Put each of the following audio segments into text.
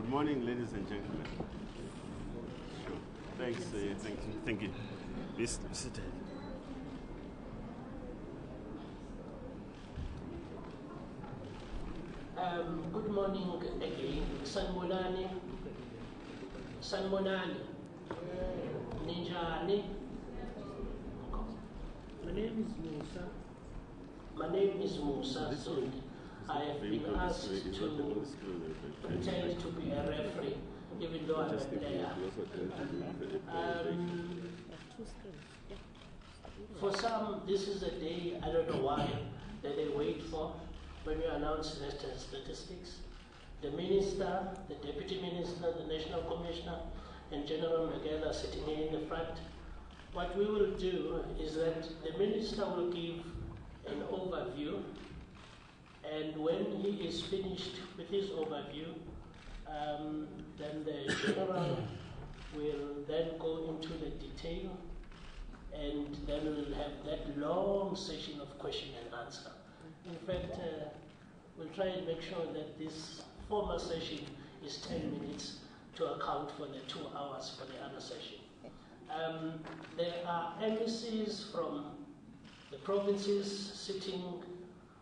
Good morning, ladies and gentlemen. Sure. Thanks. Thank you. Be seated. Good morning again. Sanmonani. Ninjani. My name is Musa. My name is Musa. So I have been asked to pretend to be a referee, even though I'm a player. For some, this is a day, I don't know why, that they wait for when you announce the statistics. The minister, the deputy minister, the national commissioner, and General Miguel are sitting here in the front. What we will do is that the minister will give an overview, and when he is finished with his overview, then the general will then go into the detail, and then we'll have that long session of question and answer. In fact, we'll try and make sure that this formal session is 10 minutes to account for the 2 hours for the other session. There are embassies from the provinces sitting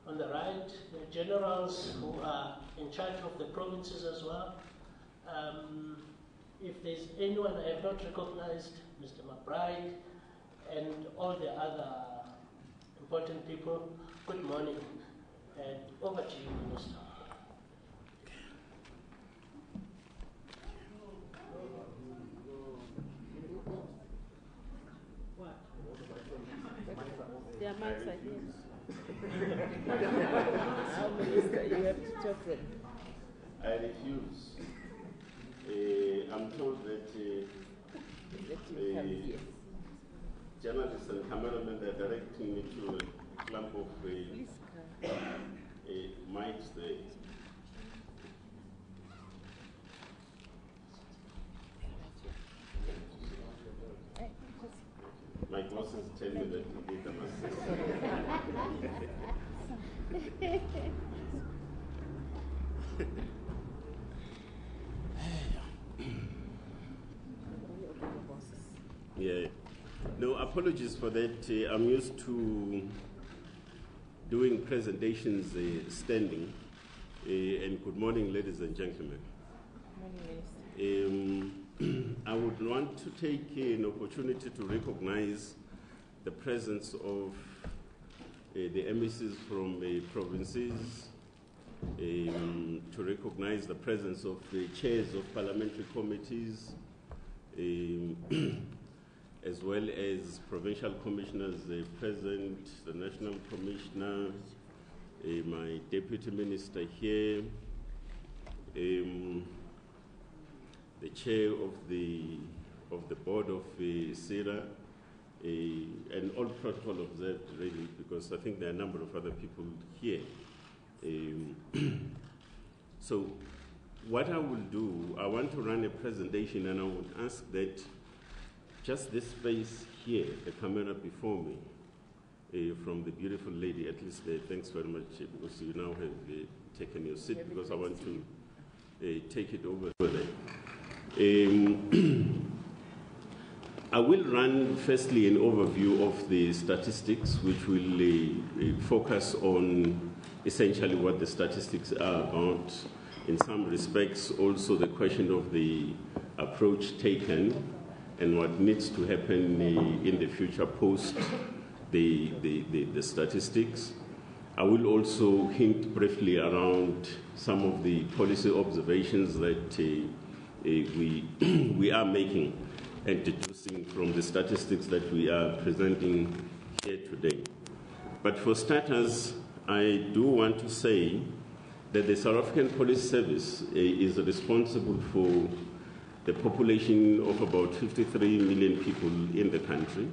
on the right, the generals who are in charge of the provinces as well. If there's anyone I have not recognized, Mr. McBride, and all the other important people, good morning, and over to you, Minister. What? Their mics are here. How, Minister, you have to talk them. I refuse. I'm told that journalists and cameramen are directing me to a clump of mics there. My bosses tell me that indeed I must say. Yeah. No, apologies for that. I'm used to doing presentations standing. And good morning, ladies and gentlemen. Good morning, Minister. I would want to take an opportunity to recognize the presence of the embassies from provinces, to recognize the presence of the chairs of parliamentary committees, as well as provincial commissioners present, the national commissioner, my deputy minister here, the chair of the board of SIRA, and all protocol observed really, because I think there are a number of other people here. So what I will do, I want to run a presentation, and I would ask that just this space here, the camera before me, from the beautiful lady, at least thanks very much, because you now have taken your seat, because I want to take it over there. I will run firstly an overview of the statistics, which will focus on essentially what the statistics are about. In some respects, also the question of the approach taken and what needs to happen in the future post the statistics. I will also hint briefly around some of the policy observations that we are making and deducing from the statistics that we are presenting here today. But for starters, I do want to say that the South African Police Service is responsible for the population of about 53 million people in the country,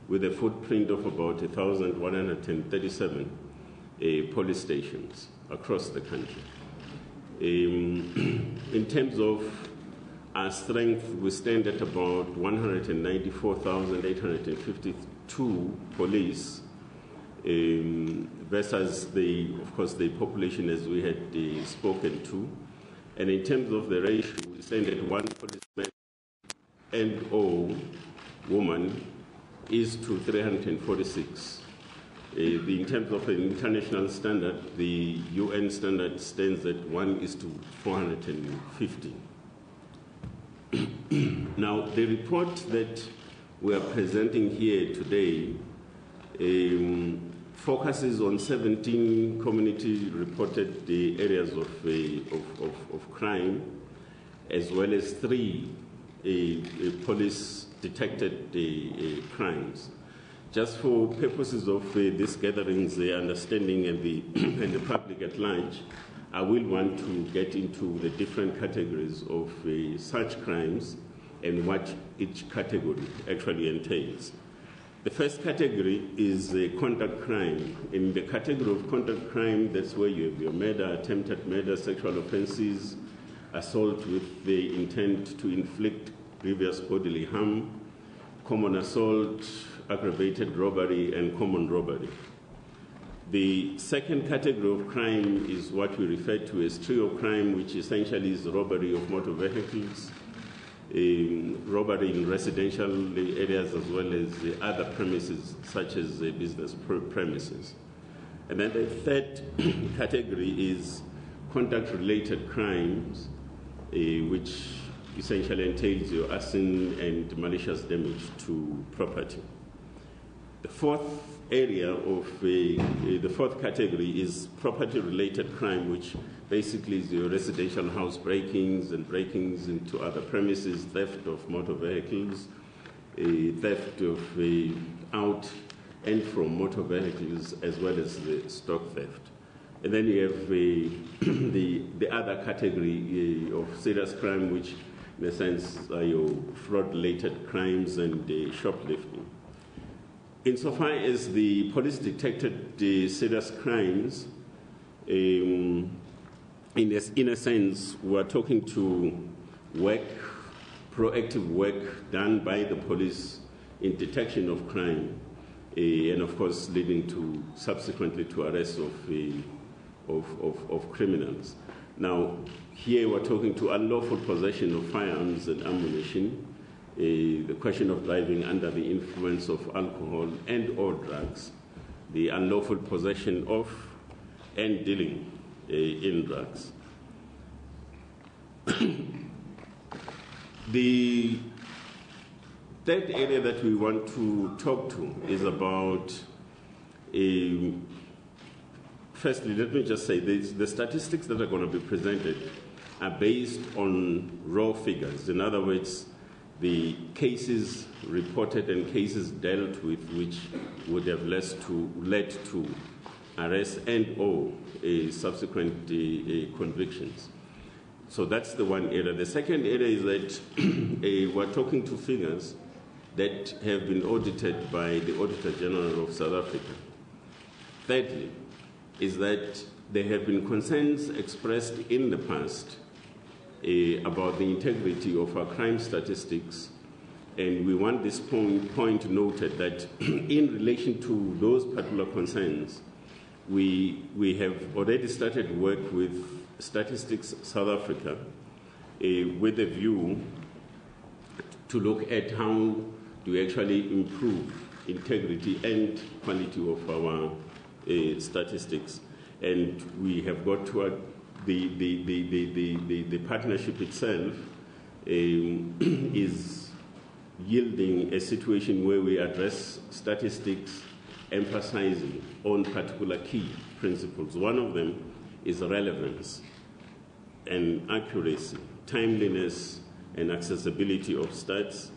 with a footprint of about 1,137 police stations across the country. In terms of our strength, we stand at about 194,852 police versus of course, the population as we had spoken to. And in terms of the ratio, we stand at 1 policeman and/or woman is to 346. In terms of an international standard, the UN standard stands at 1 is to 450. Now, the report that we are presenting here today focuses on 17 community-reported areas of crime, as well as 3 police-detected crimes. Just for purposes of these gatherings, the understanding and the public at large, I will want to get into the different categories of such crimes and what each category actually entails. The first category is conduct crime. In the category of conduct crime, that's where you have your murder, attempted murder, sexual offenses, assault with the intent to inflict grievous bodily harm, common assault, aggravated robbery, and common robbery. The second category of crime is what we refer to as trio crime, which essentially is robbery of motor vehicles, robbery in residential areas, as well as other premises, such as business premises. And then the third category is conduct-related crimes, which essentially entails your arson and malicious damage to property. The fourth area of the fourth category is property-related crime, which basically is your residential house breakings and breakings into other premises, theft of motor vehicles, theft of out and from motor vehicles, as well as the stock theft. And then you have the other category of serious crime, which in a sense are your fraud-related crimes and shoplifting. Insofar as the police detected serious crimes, in a sense, we're talking to proactive work done by the police in detection of crime, and of course leading to subsequently to arrests of criminals. Now, here we're talking to unlawful possession of firearms and ammunition, the question of driving under the influence of alcohol and/or drugs, the unlawful possession of and dealing in drugs. The third area that we want to talk to is about, firstly, let me just say this, the statistics that are going to be presented are based on raw figures. In other words, the cases reported and cases dealt with which would have led to arrest and/or subsequent convictions. So that's the one area. The second area is that we're talking to figures that have been audited by the Auditor General of South Africa. Thirdly, is that there have been concerns expressed in the past about the integrity of our crime statistics, and we want this point noted that in relation to those particular concerns, we have already started work with Statistics South Africa with a view to look at how do we actually improve integrity and quality of our statistics. And we have got to the partnership itself is yielding a situation where we address statistics emphasizing on particular key principles. One of them is relevance and accuracy, timeliness and accessibility of stats,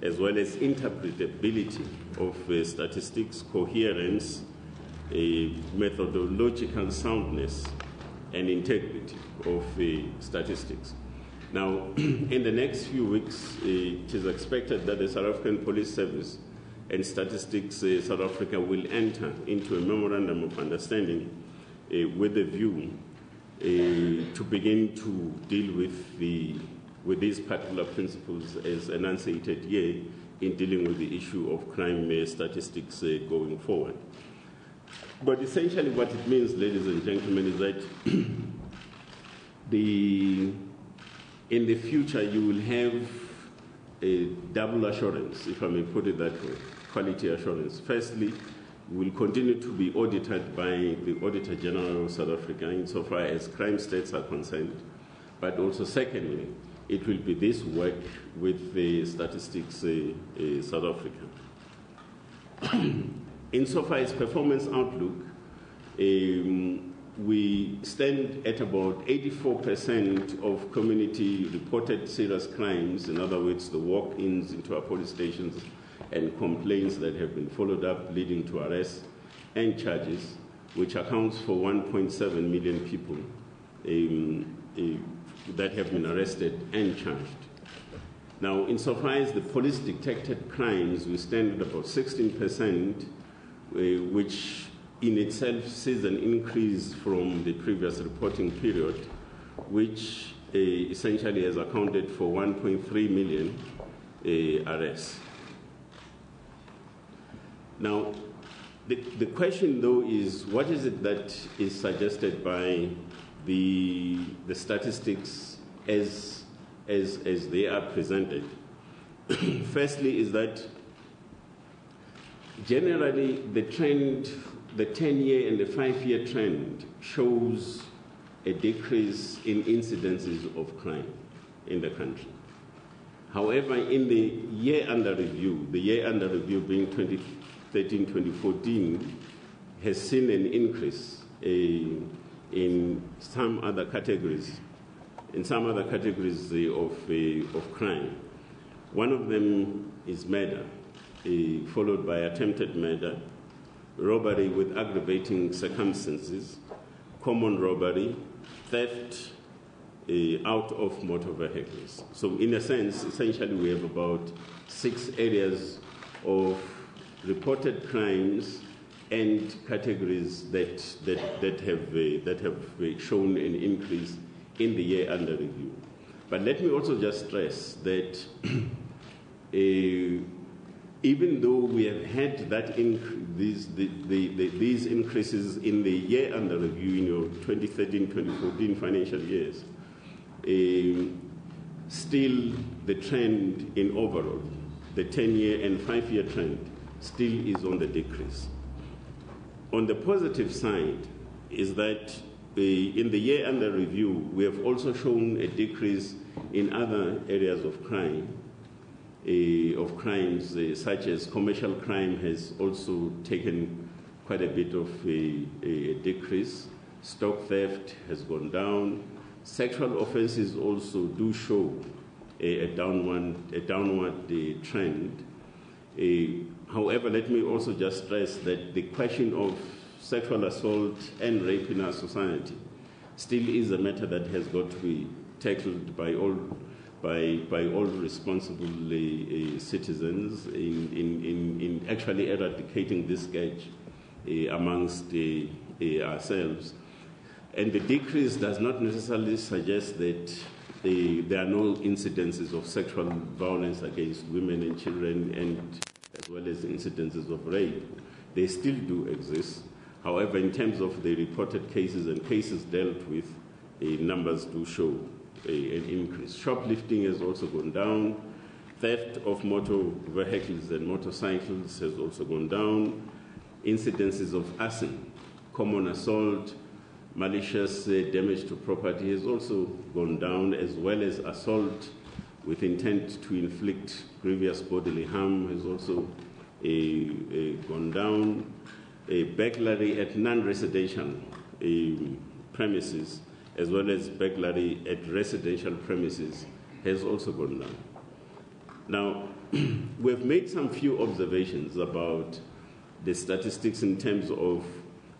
as well as interpretability of statistics, coherence, methodological soundness, and integrity of statistics. Now, in the next few weeks, it is expected that the South African Police Service and Statistics South Africa will enter into a memorandum of understanding with a view to begin to deal with these particular principles as enunciated here in dealing with the issue of crime statistics going forward. But essentially what it means, ladies and gentlemen, is that in the future you will have a double assurance, if I may put it that way, quality assurance. Firstly, we will continue to be audited by the Auditor General of South Africa insofar as crime stats are concerned, but also secondly, it will be this work with the Statistics South Africa. Insofar as performance outlook, we stand at about 84% of community reported serious crimes, in other words, the walk-ins into our police stations and complaints that have been followed up leading to arrests and charges, which accounts for 1.7 million people that have been arrested and charged. Now, insofar as the police detected crimes, we stand at about 16%, which in itself sees an increase from the previous reporting period, which essentially has accounted for 1.3 million arrests. Now, the question, though, is what is it that is suggested by the statistics as they are presented? Firstly, is that generally the trend, the 10-year and the 5-year trend shows a decrease in incidences of crime in the country. However, in the year under review, the year under review being 2013-2014, has seen an increase in some other categories, of crime. One of them is murder, followed by attempted murder, robbery with aggravating circumstances, common robbery, theft out of motor vehicles. So in a sense, essentially we have about 6 areas of reported crimes and categories that have shown an increase in the year under review. But let me also just stress that even though we have had that these increases in the year under review in your 2013-2014 financial years, still the trend in overall, the 10-year and 5-year trend, still is on the decrease. On the positive side is that in the year under review, we have also shown a decrease in other areas of crime, such as commercial crime has also taken quite a bit of a decrease. Stock theft has gone down. Sexual offenses also do show a downward trend. However, let me also just stress that the question of sexual assault and rape in our society still is a matter that has got to be tackled by all responsible citizens in actually eradicating this scourge amongst ourselves. And the decrease does not necessarily suggest that there are no incidences of sexual violence against women and children, and as well as incidences of rape. They still do exist. However, in terms of the reported cases and cases dealt with, numbers do show an increase. Shoplifting has also gone down. Theft of motor vehicles and motorcycles has also gone down. Incidences of arson, common assault, malicious damage to property has also gone down, as well as assault with intent to inflict grievous bodily harm has also gone down. Burglary at non-residential premises, as well as burglary at residential premises, has also gone down. Now, we've made some few observations about the statistics in terms of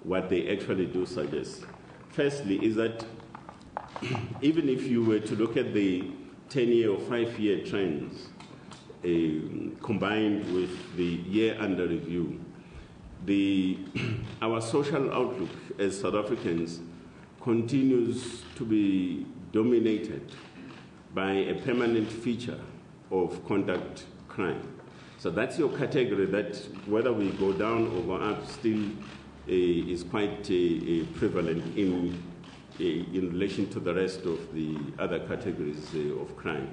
what they actually do suggest. Firstly, is that even if you were to look at the 10-year or 5-year trends combined with the year under review, our social outlook as South Africans continues to be dominated by a permanent feature of conduct crime. So that's your category that, whether we go down or go up, still is quite prevalent in in relation to the rest of the other categories of crime.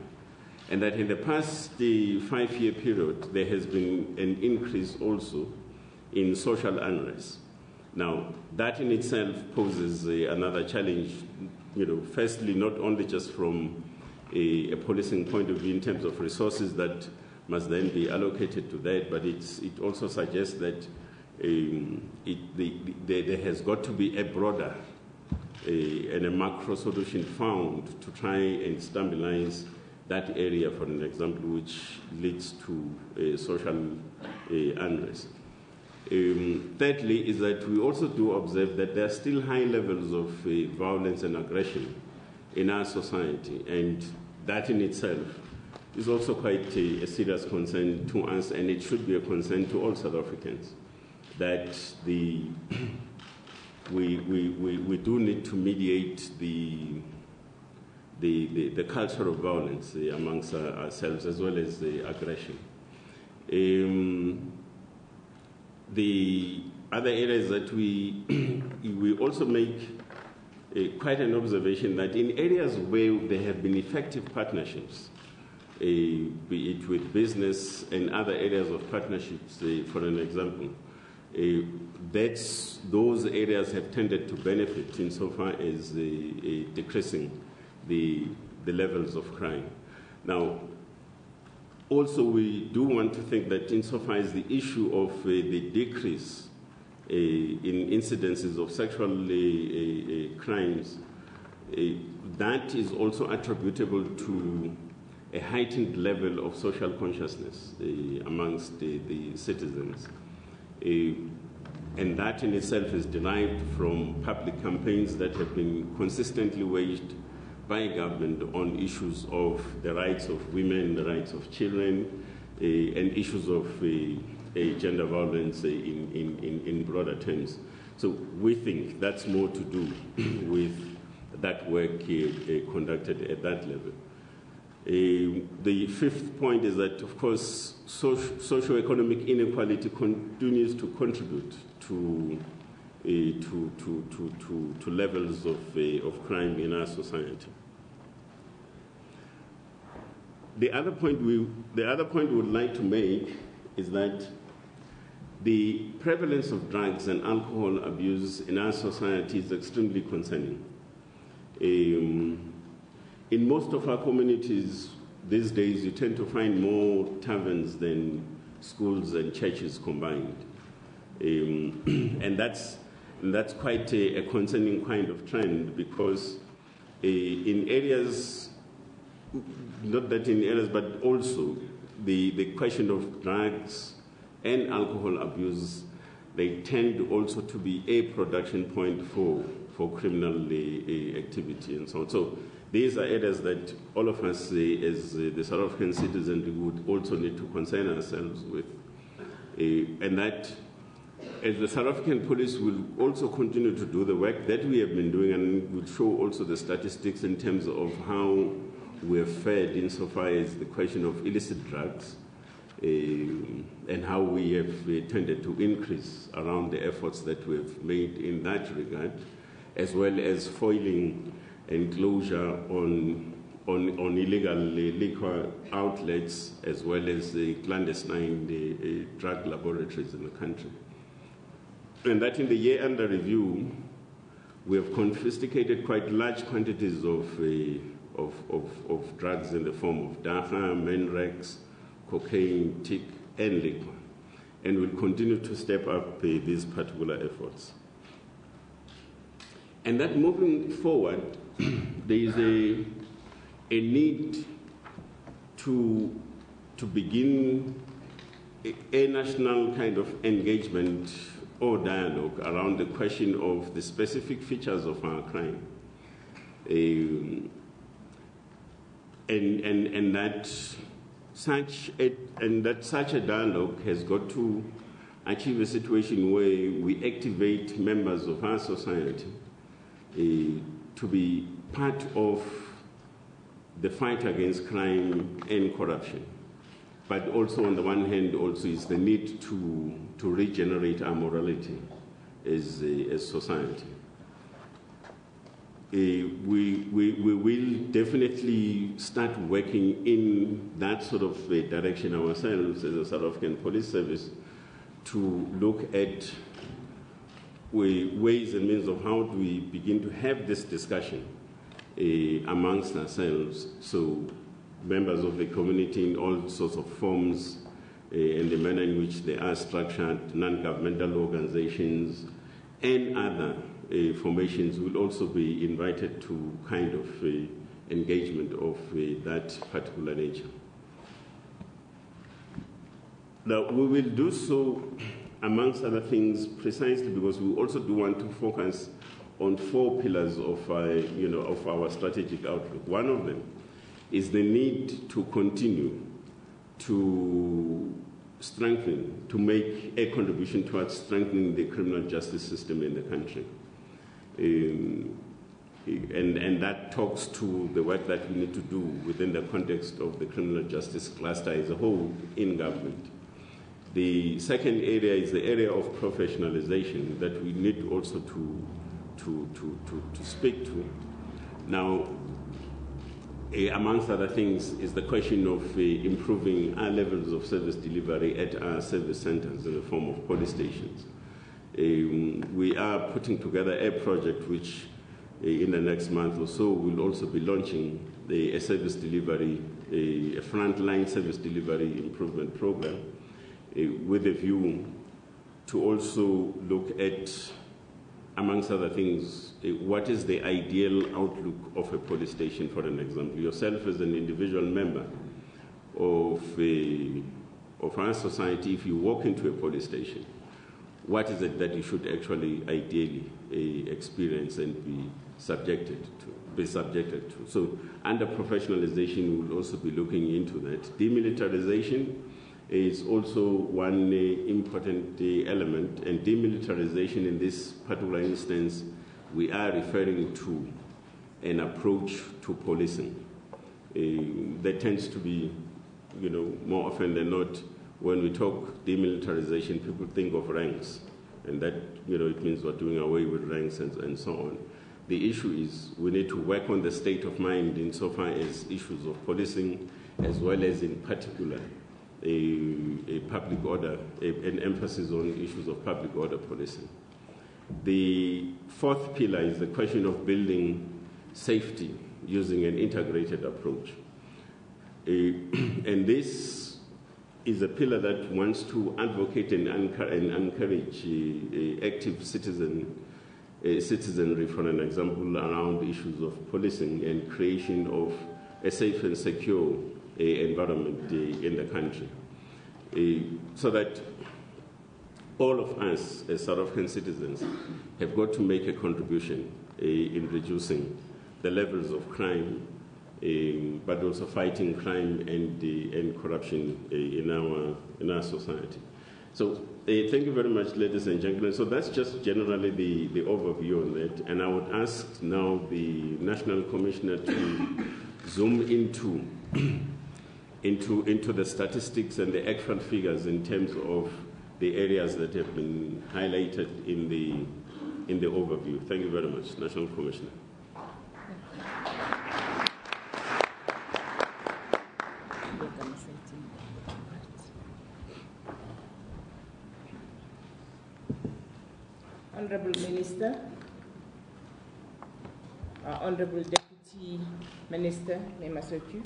And that in the past 5-year period, there has been an increase also in social unrest. Now, that in itself poses another challenge, firstly, not only just from a policing point of view in terms of resources that must then be allocated to that, but it also suggests that there has got to be a broader and a macro solution found to try and stabilize that area, for an example, which leads to social unrest. Thirdly, is that we also do observe that there are still high levels of violence and aggression in our society, and that in itself is also quite a serious concern to us, and it should be a concern to all South Africans, that we do need to mediate the culture of violence amongst ourselves, as well as the aggression. The other areas that we also make quite an observation that in areas where there have been effective partnerships, be it with business and other areas of partnerships, for an example, those areas have tended to benefit insofar as decreasing the levels of crime. Now, also we do want to think that insofar as the issue of the decrease in incidences of sexual crimes, that is also attributable to a heightened level of social consciousness amongst the citizens. And that in itself is derived from public campaigns that have been consistently waged by government on issues of the rights of women, the rights of children, and issues of gender violence in broader terms. So we think that's more to do with that work conducted at that level. The fifth point is that, of course, socio-economic inequality continues to contribute to levels of crime in our society. The other point we would like to make is that the prevalence of drugs and alcohol abuse in our society is extremely concerning. In most of our communities these days, you tend to find more taverns than schools and churches combined. And that's quite a concerning kind of trend, because in areas, not that in areas, but also the question of drugs and alcohol abuse, they tend also to be a production point for criminal activity and so on. So these are areas that all of us as the South African citizens would also need to concern ourselves with. And that as the South African police will also continue to do the work that we have been doing, and will show also the statistics in terms of how we have fared insofar as the question of illicit drugs, and how we have tended to increase around the efforts that we have made in that regard, as well as foiling and closure on illegal liquor outlets, as well as the clandestine drug laboratories in the country. And that in the year under review, we have confiscated quite large quantities of drugs in the form of dagga, menrex, cocaine, tick, and liquor. And we'll continue to step up these particular efforts. And that moving forward, there is a need to begin a national kind of engagement or dialogue around the question of the specific features of our crime. And that such a dialogue has got to achieve a situation where we activate members of our society to be part of the fight against crime and corruption. But also, on the one hand, also is the need to regenerate our morality as society. we will definitely start working in that sort of direction ourselves as a South African Police Service to look at ways and means of how do we begin to have this discussion amongst ourselves, so members of the community in all sorts of forms and the manner in which they are structured, non-governmental organizations and other formations will also be invited to kind of engagement of that particular nature. Now, we will do so, amongst other things, precisely because we also do want to focus on 4 pillars of our strategic outlook. One of them is the need to continue to strengthen, to make a contribution towards strengthening the criminal justice system in the country. And that talks to the work that we need to do within the context of the criminal justice cluster as a whole in government. The second area is the area of professionalization that we need also to speak to. Now, amongst other things, is the question of improving our levels of service delivery at our service centers in the form of police stations. We are putting together a project which in the next month or so will also be launching a service delivery, a frontline service delivery improvement program with a view to also look at, amongst other things, what is the ideal outlook of a police station, for an example. Yourself as an individual member of our society, if you walk into a police station, what is it that you should actually ideally experience and be subjected to? So under professionalization, we'll also be looking into that. Demilitarization is also one important element, and demilitarization in this particular instance, we are referring to an approach to policing. That tends to be, more often than not, when we talk demilitarization, people think of ranks, and that, it means we're doing away with ranks and so on. The issue is we need to work on the state of mind insofar as issues of policing, as well as in particular a public order, an emphasis on issues of public order policing. The fourth pillar is the question of building safety using an integrated approach. And this is a pillar that wants to advocate and encourage active citizenry, for an example, around issues of policing and creation of a safe and secure environment in the country, so that all of us as South African citizens have got to make a contribution in reducing the levels of crime, but also fighting crime and corruption in our society. So thank you very much, ladies and gentlemen. So that's just generally the overview on that, and I would ask now the National Commissioner to zoom into the statistics and the actual figures in terms of the areas that have been highlighted in the overview. Thank you very much, National Commissioner. Honorable Minister, Honorable Deputy Minister Nemasoku,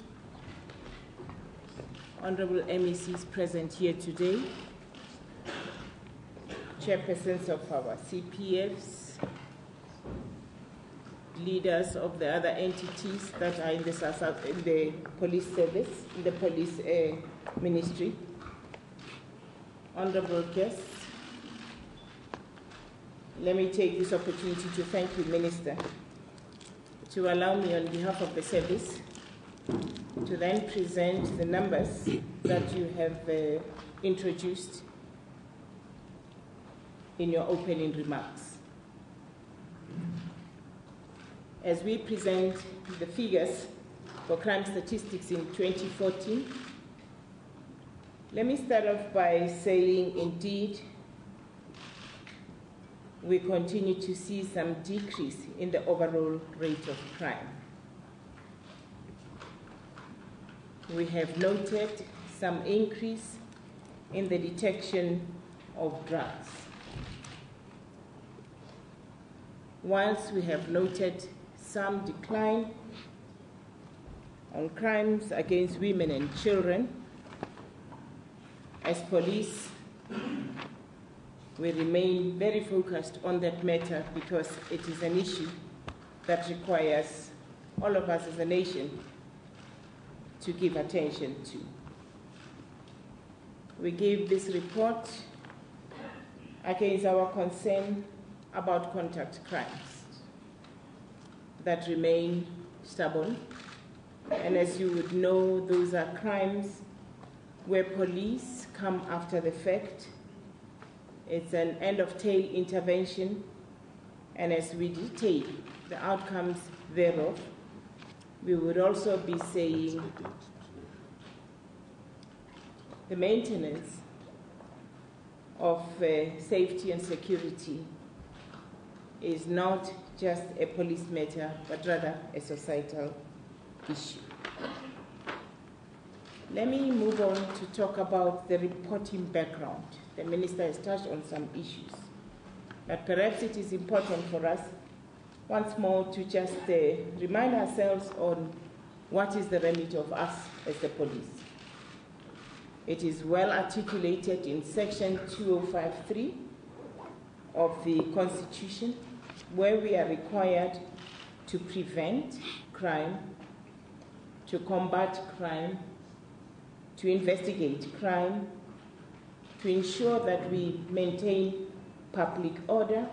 Honorable MECs present here today, chairpersons of our CPFs, leaders of the other entities that are in the police service, in the police ministry, honorable guests, let me take this opportunity to thank you, Minister, to allow me on behalf of the service to then present the numbers that you have introduced in your opening remarks. As we present the figures for crime statistics in 2014, let me start off by saying, indeed, we continue to see some decrease in the overall rate of crime. We have noted some increase in the detection of drugs. Whilst we have noted some decline on crimes against women and children, as police, we remain very focused on that matter because it is an issue that requires all of us as a nation to give attention to. We gave this report against our concern about contact crimes that remain stubborn. And as you would know, those are crimes where police come after the fact. It's an end-of-tail intervention, and as we detail the outcomes thereof, we would also be saying the maintenance of safety and security is not just a police matter, but rather a societal issue. Let me move on to talk about the reporting background. The Minister has touched on some issues, but perhaps it is important for us once more to just remind ourselves on what is the remit of us as the police. It is well articulated in Section 2053 of the Constitution, where we are required to prevent crime, to combat crime, to investigate crime, to ensure that we maintain public order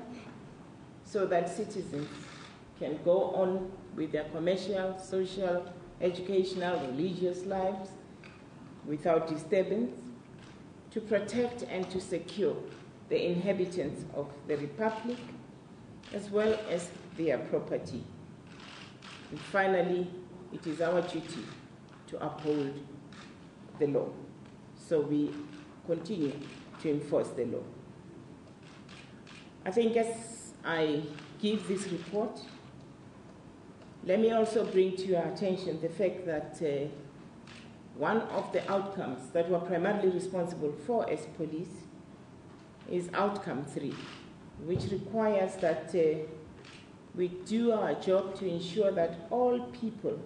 so that citizens can go on with their commercial, social, educational, religious lives without disturbance, to protect and to secure the inhabitants of the Republic as well as their property. And finally, it is our duty to uphold the law. So we continue to enforce the law. I think as I give this report, let me also bring to your attention the fact that one of the outcomes that we're primarily responsible for as police is outcome 3, which requires that we do our job to ensure that all people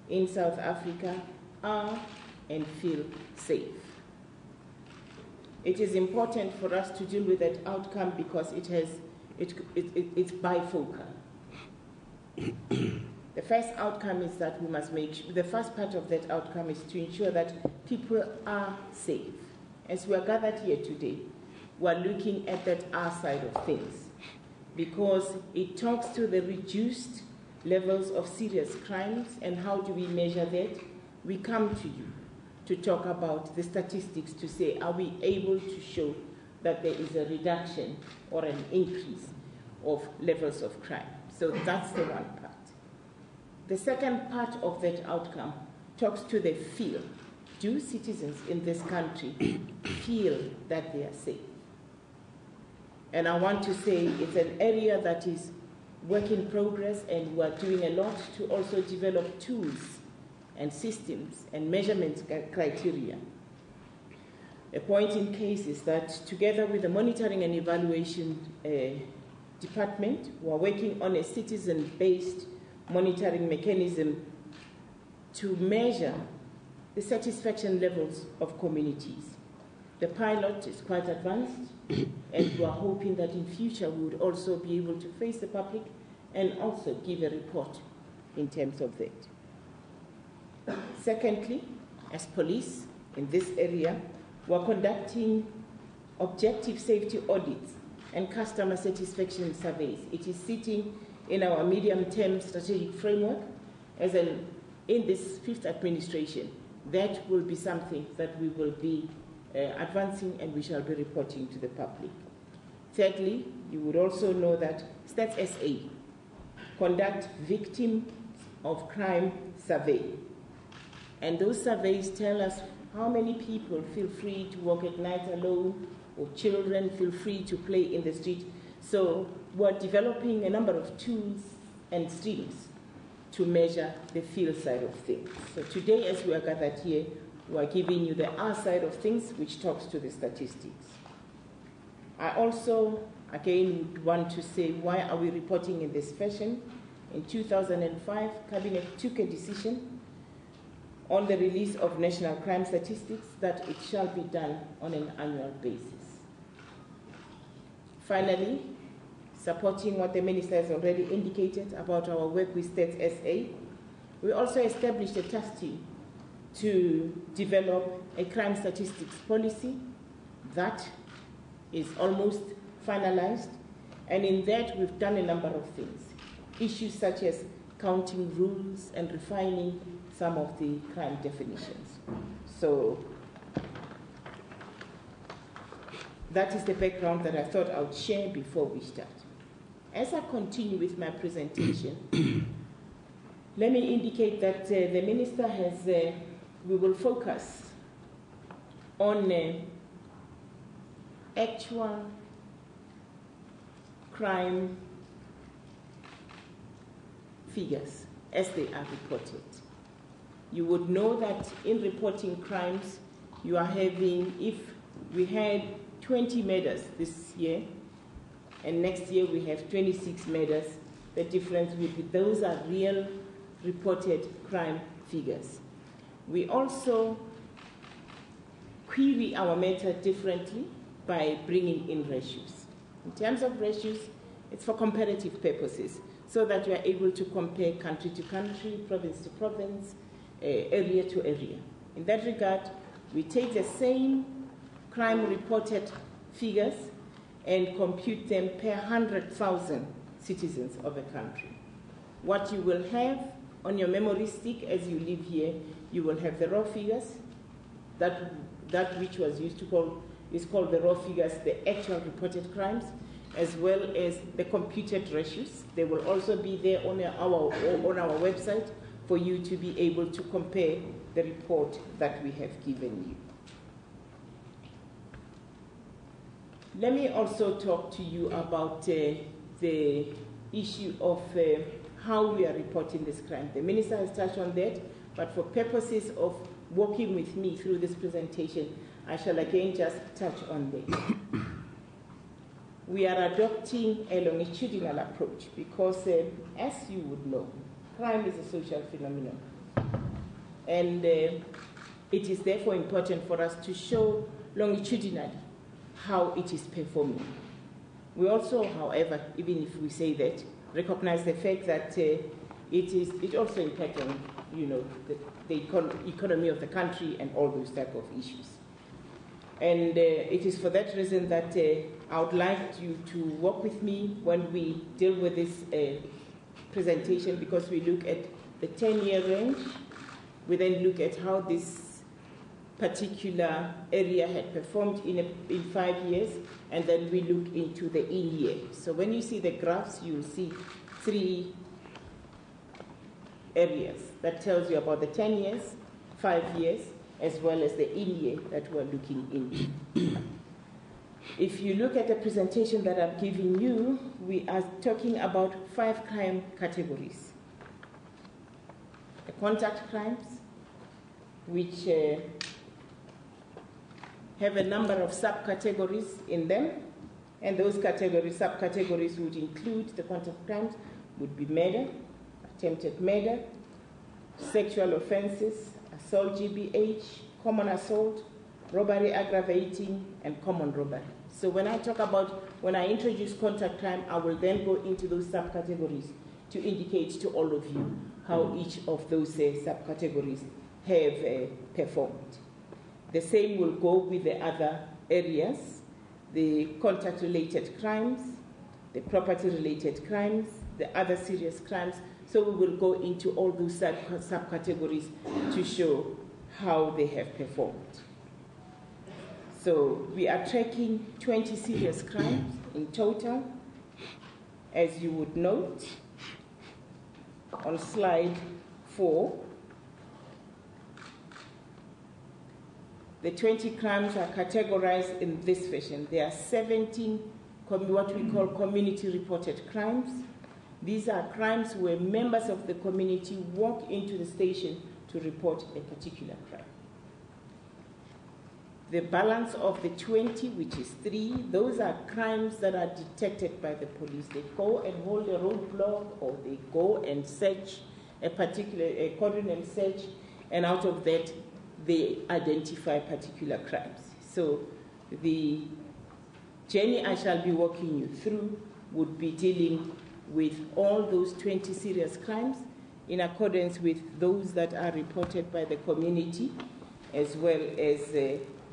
in South Africa are and feel safe. It is important for us to deal with that outcome because it's bifocal. The first outcome is that we must make sure, the first part of that outcome is to ensure that people are safe. As we are gathered here today, we are looking at that our side of things because it talks to the reduced levels of serious crimes and how do we measure that? We come to you to talk about the statistics to say, are we able to show that there is a reduction or an increase of levels of crime? So that's the one part. The second part of that outcome talks to the feel. Do citizens in this country feel that they are safe? And I want to say it's an area that is work in progress, and we're doing a lot to also develop tools and systems and measurement criteria. A point in case is that together with the monitoring and evaluation department, we're working on a citizen-based monitoring mechanism to measure the satisfaction levels of communities. The pilot is quite advanced, and we are hoping that in future we would also be able to face the public and also give a report in terms of that. Secondly, as police in this area, we are conducting objective safety audits and customer satisfaction surveys. It is sitting in our medium-term strategic framework as in this 5th administration. That will be something that we will be advancing and we shall be reporting to the public. Thirdly, you would also know that Stats SA conduct victim of crime survey. And those surveys tell us how many people feel free to walk at night alone, or children feel free to play in the street. So we're developing a number of tools and streams to measure the field side of things. So today, as we are gathered here, we are giving you the R side of things, which talks to the statistics. I also, again, would want to say, why are we reporting in this fashion? In 2005, Cabinet took a decision on the release of national crime statistics that it shall be done on an annual basis. Finally, supporting what the Minister has already indicated about our work with Stats SA, we also established a task team to develop a crime statistics policy that is almost finalized, and in that we've done a number of things. Issues such as counting rules and refining some of the crime definitions. So that is the background that I thought I would share before we start. As I continue with my presentation, let me indicate that the Minister has, we will focus on actual crime figures as they are reported. You would know that in reporting crimes, you are having, if we had 20 murders this year, and next year we have 26 murders, the difference will be those are real reported crime figures. We also query our method differently by bringing in ratios. In terms of ratios, it's for comparative purposes, so that we are able to compare country to country, province to province, area to area. In that regard, we take the same crime reported figures and compute them per 100,000 citizens of a country. What you will have on your memory stick as you live here, you will have the raw figures, that which was used to call, is called the raw figures, the actual reported crimes, as well as the computed ratios. They will also be there on our website for you to be able to compare the report that we have given you. Let me also talk to you about the issue of how we are reporting this crime. The Minister has touched on that, but for purposes of walking with me through this presentation, I shall again just touch on that. We are adopting a longitudinal approach because, as you would know, crime is a social phenomenon. And it is therefore important for us to show longitudinally how it is performing. We also, however, even if we say that, recognize the fact that it also impacts on, the economy of the country and all those type of issues. And it is for that reason that I would like you to work with me when we deal with this presentation, because we look at the 10-year range. We then look at how this particular area had performed in 5 years, and then we look into the in-year. So when you see the graphs, you'll see 3 areas that tells you about the 10 years, 5 years, as well as the in-year that we're looking into. If you look at the presentation that I'm giving you, we are talking about 5 crime categories. The contact crimes, which have a number of subcategories in them, and those subcategories would include the contact crimes, would be murder, attempted murder, sexual offenses, assault GBH, common assault, robbery aggravating, and common robbery. So when I introduce contact crime, I will then go into those subcategories to indicate to all of you how each of those subcategories have performed. The same will go with the other areas, the contact-related crimes, the property-related crimes, the other serious crimes. So we will go into all those subcategories to show how they have performed. So we are tracking 20 serious crimes in total. As you would note on slide 4, the 20 crimes are categorized in this fashion. There are 17 what we call community-reported crimes. These are crimes where members of the community walk into the station to report a particular crime. The balance of the 20, which is 3, those are crimes that are detected by the police. They go and hold a roadblock, or they go and search a cordon and search, and out of that, they identify particular crimes. So the journey I shall be walking you through would be dealing with all those 20 serious crimes in accordance with those that are reported by the community, as well as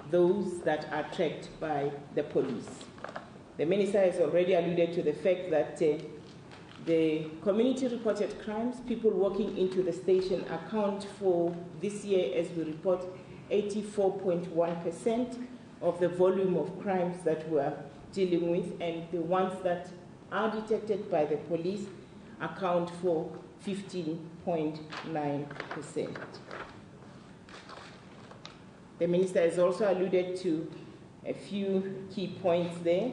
those that are tracked by the police. The Minister has already alluded to the fact that the community-reported crimes, people walking into the station, account for, this year as we report, 84.1% of the volume of crimes that we're dealing with, and the ones that are detected by the police account for 15.9%. The Minister has also alluded to a few key points there.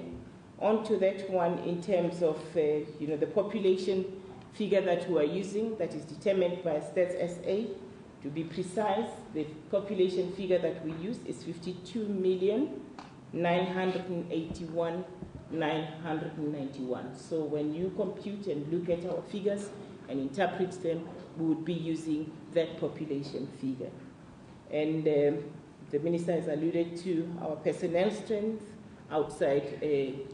On to that one in terms of the population figure that we are using, that is determined by Stats SA. To be precise, the population figure that we use is 52,981,991. So when you compute and look at our figures and interpret them, we would be using that population figure. And the Minister has alluded to our personnel strength outside the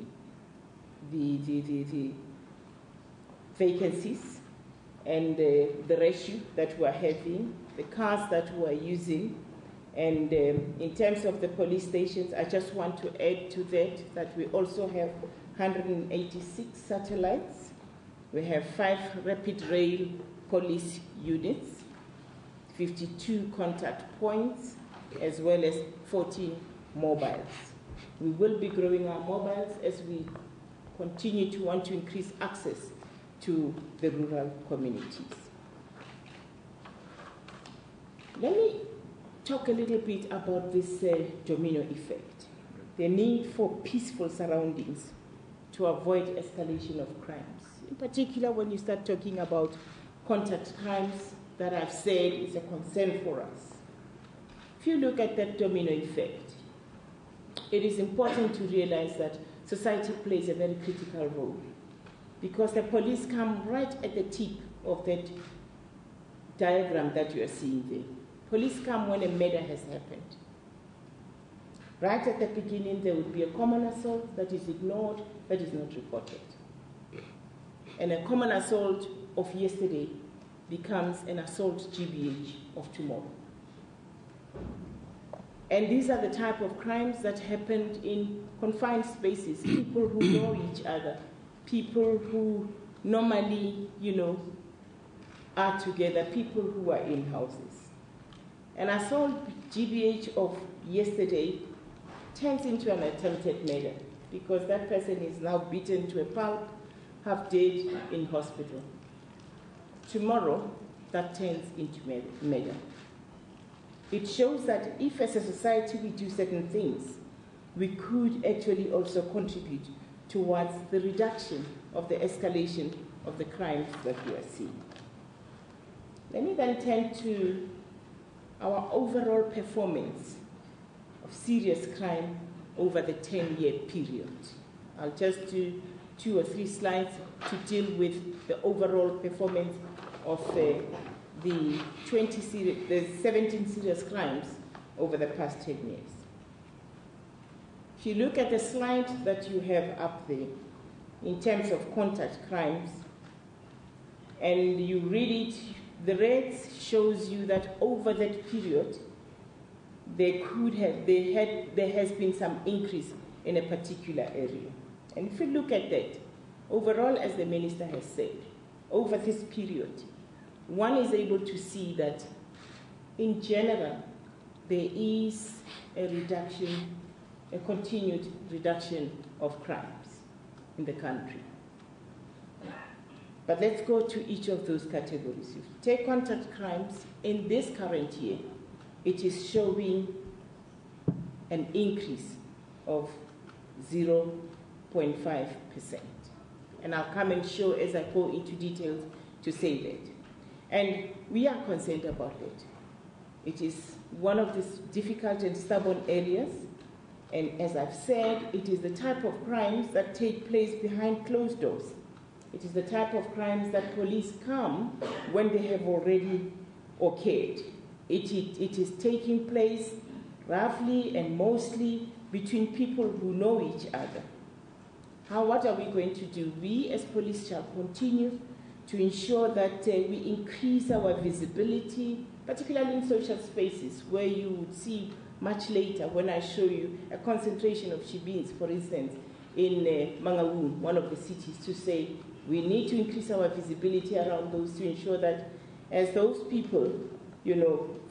vacancies and the ratio that we're having, the cars that we're using. And in terms of the police stations, I just want to add to that we also have 186 satellites. We have 5 rapid rail police units, 52 contact points, as well as 14 mobiles. We will be growing our mobiles as we continue to want to increase access to the rural communities. Let me talk a little bit about this domino effect, the need for peaceful surroundings to avoid escalation of crimes. In particular, when you start talking about contact crimes that I've said is a concern for us. If you look at that domino effect, it is important to realize that society plays a very critical role, because the police come right at the tip of that diagram that you are seeing there. Police come when a murder has happened. Right at the beginning, there would be a common assault that is ignored, that is not reported. And a common assault of yesterday becomes an assault GBH of tomorrow. And these are the type of crimes that happened in confined spaces, people who know each other, people who normally, are together, people who are in houses. An assault GBH of yesterday turns into an attempted murder because that person is now beaten to a pulp, half dead in hospital. Tomorrow, that turns into murder. It shows that if as a society we do certain things, we could actually also contribute towards the reduction of the escalation of the crimes that we are seeing. Let me then turn to our overall performance of serious crime over the 10-year period. I'll just do 2 or 3 slides to deal with the overall performance of the 17 serious crimes over the past 10 years. If you look at the slide that you have up there, in terms of contact crimes, and you read it, the rates shows you that over that period, there has been some increase in a particular area. And if you look at that, overall, as the Minister has said, over this period, one is able to see that, in general, there is a reduction, a continued reduction of crimes in the country. But let's go to each of those categories. If you take contact crimes, in this current year, it is showing an increase of 0.9%. 0.5%. And I'll come and show as I go into details to say that. And we are concerned about that. It is one of these difficult and stubborn areas. And as I've said, it is the type of crimes that take place behind closed doors. It is the type of crimes that police come when they have already occurred. It is taking place roughly and mostly between people who know each other. What are we going to do? We as police shall continue to ensure that we increase our visibility, particularly in social spaces where you would see much later when I show you a concentration of Shibins, for instance, in Mangaung, one of the cities, to say we need to increase our visibility around those to ensure that as those people,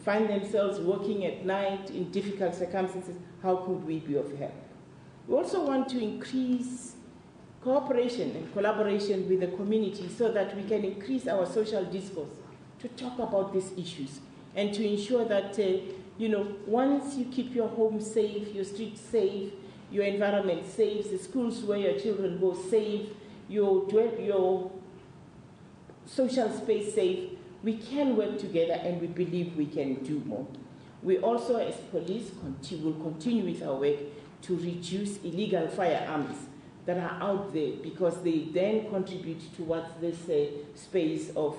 find themselves working at night in difficult circumstances, how could we be of help? We also want to increase cooperation and collaboration with the community so that we can increase our social discourse to talk about these issues and to ensure that, once you keep your home safe, your street safe, your environment safe, the schools where your children go safe, your social space safe, we can work together and we believe we can do more. We also, as police, will continue with our work to reduce illegal firearms that are out there because they then contribute towards this space of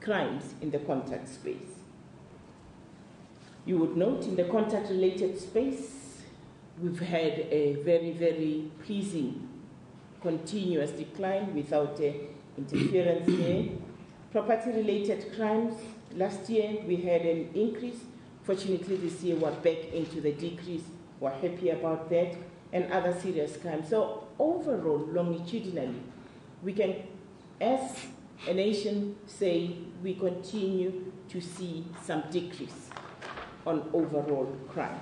crimes in the contact space. You would note in the contact-related space, we've had a very, very pleasing continuous decline without interference there. Property-related crimes, last year we had an increase. Fortunately, this year we're back into the decrease. We're happy about that. And other serious crimes. So overall, longitudinally, we can, as a nation, say we continue to see some decrease on overall crime.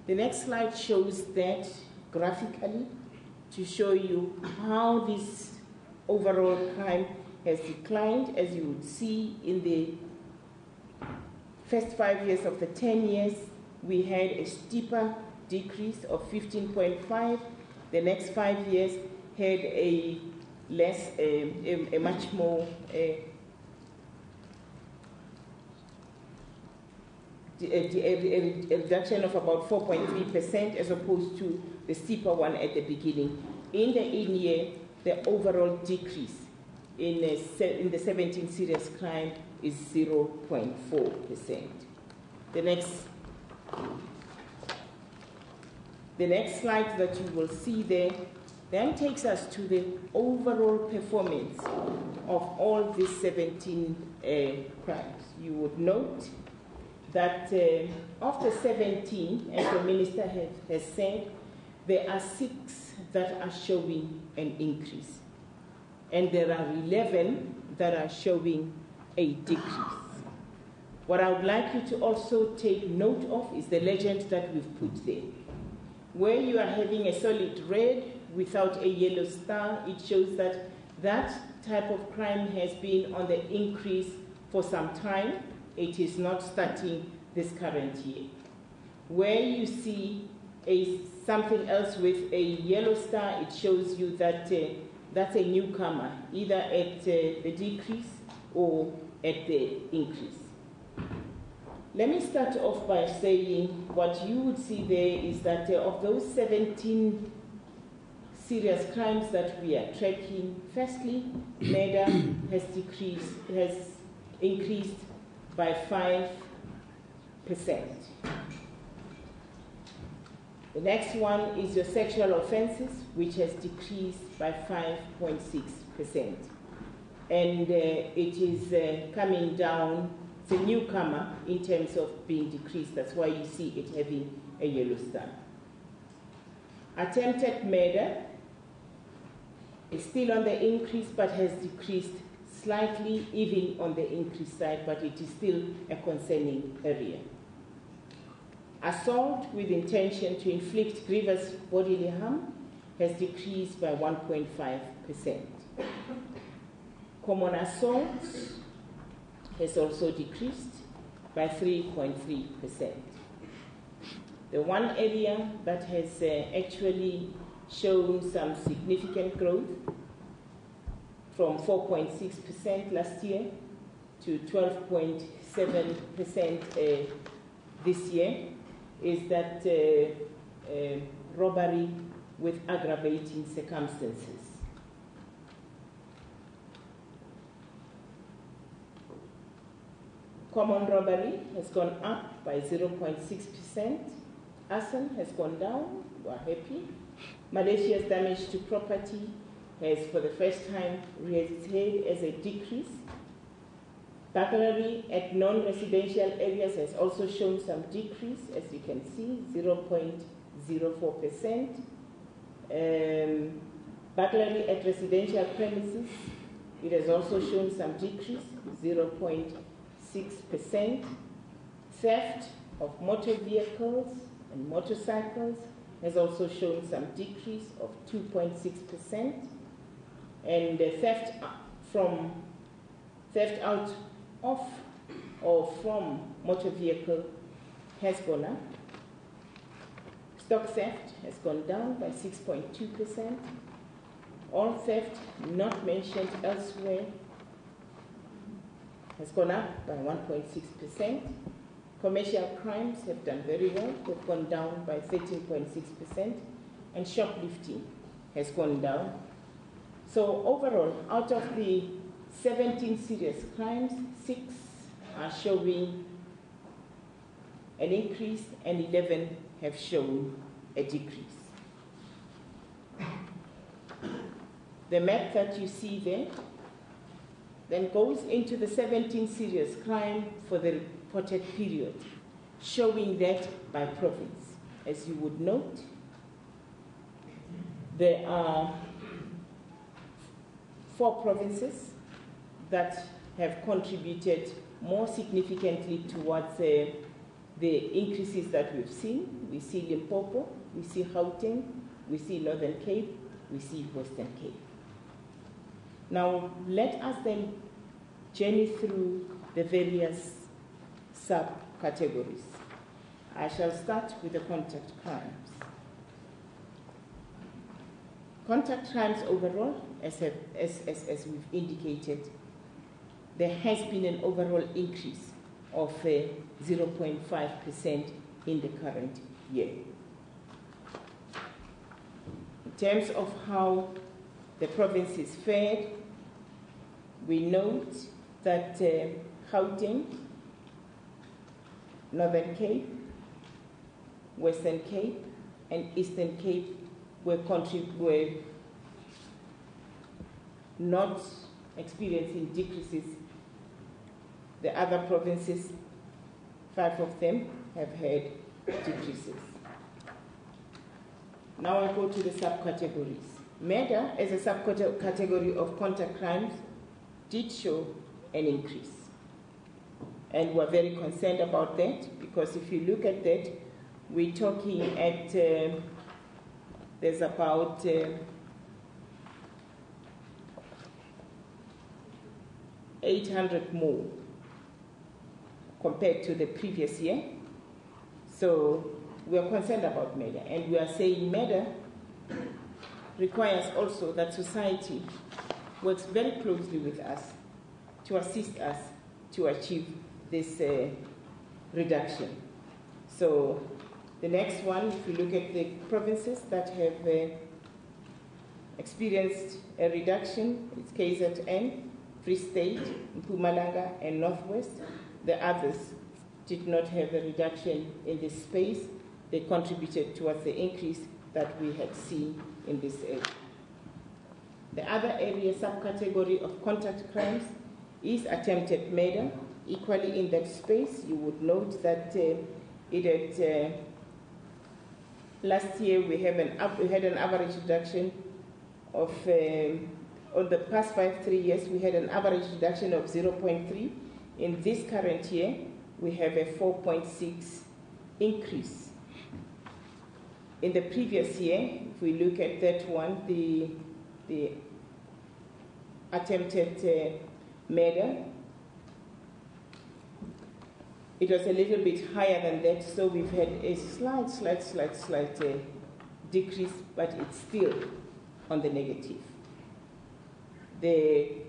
The next slide shows that graphically to show you how this overall crime has declined. As you would see in the first 5 years of the 10 years, we had a steeper decrease of 15.5. The next 5 years had a much more a reduction of about 4.3% as opposed to the steeper one at the beginning. In the in-year, the overall decrease in the 17 serious crime is 0.4%. The next slide that you will see there then takes us to the overall performance of all these 17 crimes. You would note that of the 17, as the Minister has said, there are 6 that are showing an increase. And there are 11 that are showing a decrease. What I would like you to also take note of is the legend that we've put there. Where you are having a solid red without a yellow star, it shows that that type of crime has been on the increase for some time. It is not starting this current year. Where you see something else with a yellow star, it shows you that that's a newcomer, either at the decrease or at the increase. Let me start off by saying what you would see there is that of those 17 serious crimes that we are tracking, firstly, murder has increased by 5%. The next one is your sexual offenses, which has decreased by 5.6%. And it is coming down. It's a newcomer in terms of being decreased. That's why you see it having a yellow star. Attempted murder is still on the increase, but has decreased slightly, even on the increase side, but it is still a concerning area. Assault with intention to inflict grievous bodily harm has decreased by 1.5%. Common assault has also decreased by 3.3%. The one area that has actually shown some significant growth from 4.6% last year to 12.7% this year, is that robbery with aggravating circumstances. Common robbery has gone up by 0.6%. Arson has gone down, we are happy. Malicious damage to property has for the first time raised its head as a decrease. Burglary at non-residential areas has also shown some decrease, as you can see, 0.04%. Burglary at residential premises, it has also shown some decrease, 0.6%. Theft of motor vehicles and motorcycles has also shown some decrease of 2.6%. And theft out of or from motor vehicle has gone up. Stock theft has gone down by 6.2%. All theft not mentioned elsewhere has gone up by 1.6%. Commercial crimes have done very well. They've gone down by 13.6%. And shoplifting has gone down. So overall, out of the 17 serious crimes, 6 are showing an increase and 11 have shown a decrease. The map that you see there then goes into the 17 serious crime for the reported period, showing that by province. As you would note, there are 4 provinces that have contributed more significantly towards the increases that we've seen. We see Limpopo, we see Gauteng, we see Northern Cape, we see Western Cape. Now, let us then journey through the various subcategories. I shall start with the contact crimes. Contact crimes overall, as we've indicated, there has been an overall increase of 0.5% in the current year. In terms of how the province is fared, we note that Gauteng, Northern Cape, Western Cape, and Eastern Cape were not experiencing decreases. The other provinces, 5 of them, have had decreases. Now I go to the subcategories. Murder, as a subcategory of contact crimes, did show an increase. And we're very concerned about that, because if you look at that, we're talking at, there's about 800 more compared to the previous year. So we are concerned about murder, and we are saying murder requires also that society works very closely with us to assist us to achieve this reduction. So the next one, if you look at the provinces that have experienced a reduction, it's KZN, Free State, Mpumalanga, and Northwest. The others did not have a reduction in this space. They contributed towards the increase that we had seen in this area. The other area, subcategory of contact crimes, is attempted murder. Equally in that space, you would note that last year we had an average reduction of, on the past 3 years, we had an average reduction of 0.3. In this current year, we have a 4.6 increase. In the previous year, if we look at that one, the attempted murder, it was a little bit higher than that, so we've had a slight decrease, but it's still on the negative. The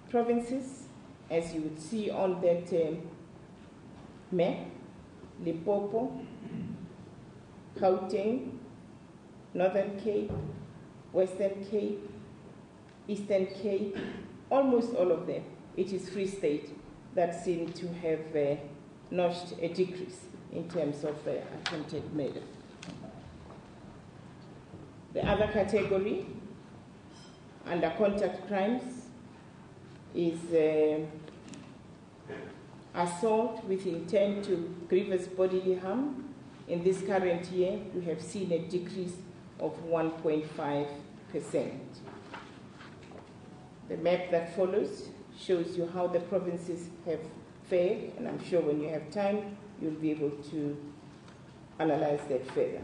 provinces, as you would see on that map, Limpopo, Gauteng, Northern Cape, Western Cape, Eastern Cape, almost all of them, it is Free State that seem to have notched a decrease in terms of attempted murder. The other category under contact crimes is assault with intent to grievous bodily harm. In this current year, we have seen a decrease of 1.5%. The map that follows shows you how the provinces have fared, and I'm sure when you have time, you'll be able to analyze that further.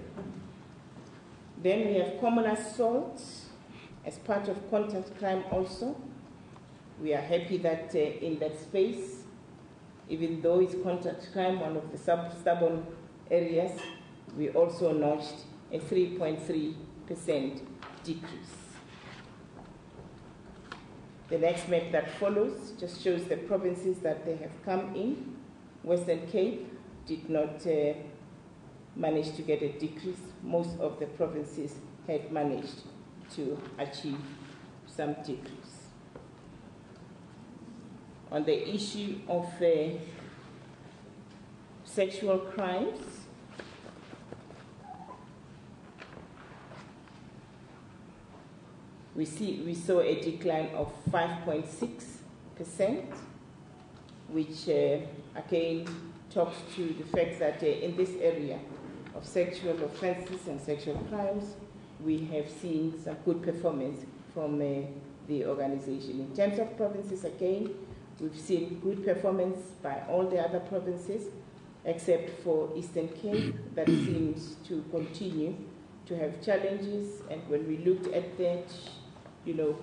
Then we have common assault as part of contact crime also. We are happy that in that space, even though it's contact crime, one of the stubborn areas, we also notched a 3.3% decrease. The next map that follows just shows the provinces that they have come in. Western Cape did not manage to get a decrease. Most of the provinces had managed to achieve some decrease. On the issue of sexual crimes, we saw a decline of 5.6%, which again talks to the fact that in this area of sexual offenses and sexual crimes, we have seen some good performance from the organization. In terms of provinces, again, we've seen good performance by all the other provinces, except for Eastern Cape, that seems to continue to have challenges. And when we looked at that, you know,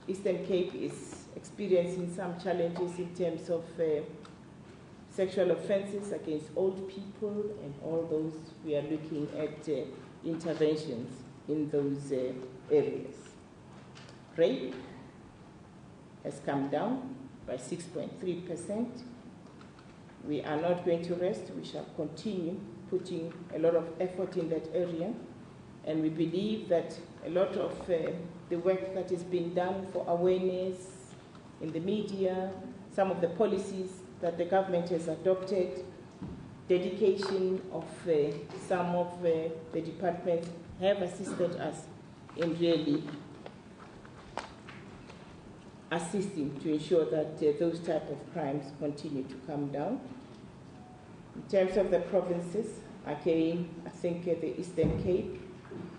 Eastern Cape is experiencing some challenges in terms of sexual offenses against old people, and all those, we are looking at interventions in those areas. Rape has come down by 6.3%. We are not going to rest. We shall continue putting a lot of effort in that area, and we believe that a lot of the work that is being done for awareness in the media, some of the policies that the government has adopted, dedication of some of the departments have assisted us in really assisting to ensure that those type of crimes continue to come down. In terms of the provinces, again, I think the Eastern Cape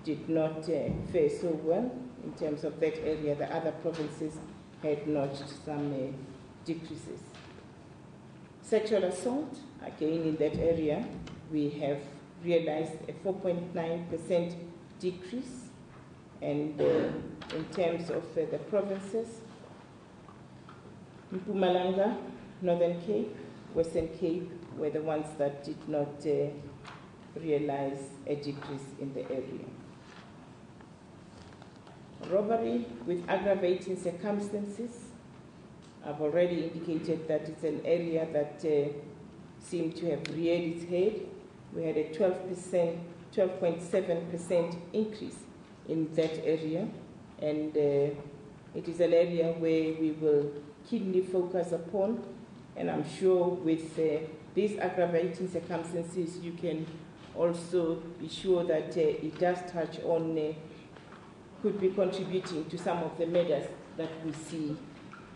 did not fare so well in terms of that area. The other provinces had notched some decreases. Sexual assault, again in that area, we have realized a 4.9% decrease. And in terms of the provinces, Mpumalanga, Northern Cape, Western Cape were the ones that did not realize a decrease in the area. Robbery with aggravating circumstances, I've already indicated that it's an area that seemed to have reared its head. We had a 12.7% increase in that area, and it is an area where we will keenly focus upon, and I'm sure with these aggravating circumstances, you can also be sure that it does touch on, could be contributing to some of the murders that we see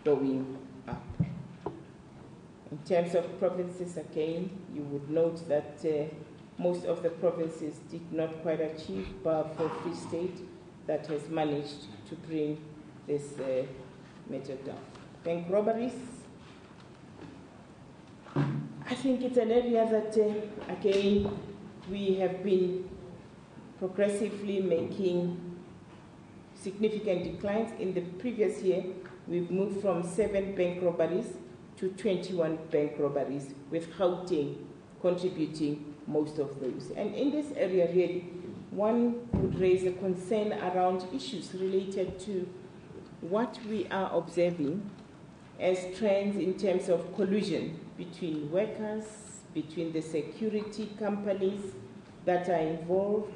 going up. In terms of provinces, again, you would note that most of the provinces did not quite achieve, but for Free State, that has managed to bring this matter down. Bank robberies, I think it's an area that, again, we have been progressively making significant declines. In the previous year, we've moved from 7 bank robberies to 21 bank robberies, with Gauteng contributing most of those. And in this area, really, one would raise a concern around issues related to what we are observing as trends in terms of collusion between workers, between the security companies that are involved,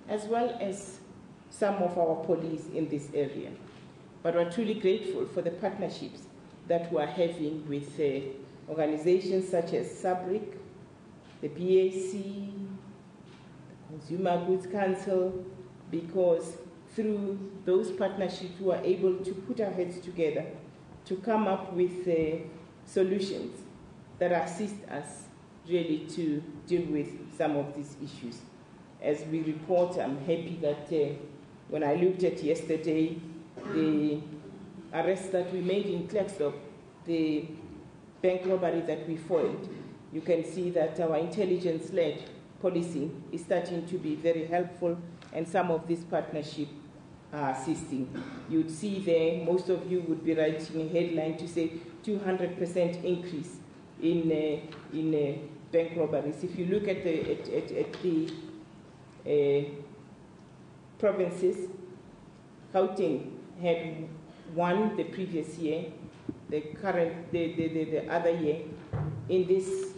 as well as some of our police in this area. But we're truly grateful for the partnerships that we're having with organizations such as SABC, the BAC, the Consumer Goods Council, because through those partnerships we are able to put our heads together to come up with solutions that assist us really to deal with some of these issues. As we report, I'm happy that when I looked at yesterday, the arrest that we made in Klerksdorp, the bank robbery that we foiled, you can see that our intelligence-led policing is starting to be very helpful, and some of these partnerships are assisting. You'd see there, most of you would be writing a headline to say 200% increase in bank robberies. If you look at the provinces, Gauteng had 1 the previous year, the other year. In this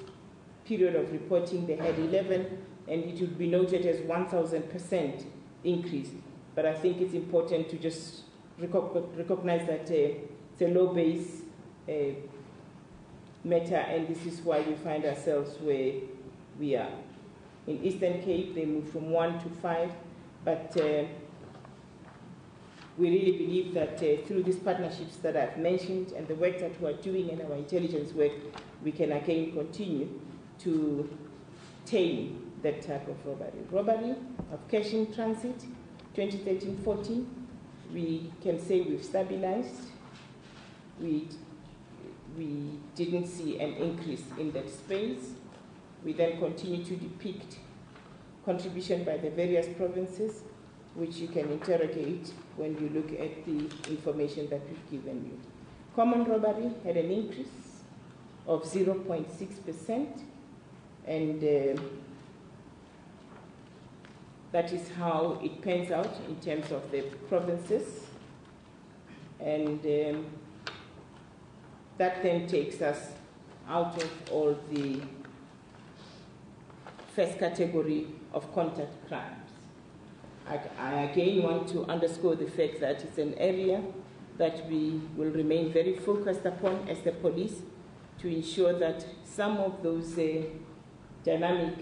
period of reporting, they had 11, and it would be noted as 1,000% increase. But I think it's important to just recognize that it's a low base matter, and this is why we find ourselves where we are. In Eastern Cape, they moved from 1 to 5, but we really believe that through these partnerships that I've mentioned and the work that we are doing and our intelligence work, we can again continue to tame that type of robbery. Robbery of cash in transit, 2013-14, we can say we've stabilized. We didn't see an increase in that space. We then continue to depict contribution by the various provinces, which you can interrogate when you look at the information that we've given you. Common robbery had an increase of 0.6%, and that is how it pans out in terms of the provinces. And that then takes us out of all the first category of contact crimes. I again want to underscore the fact that it's an area that we will remain very focused upon as the police to ensure that some of those dynamic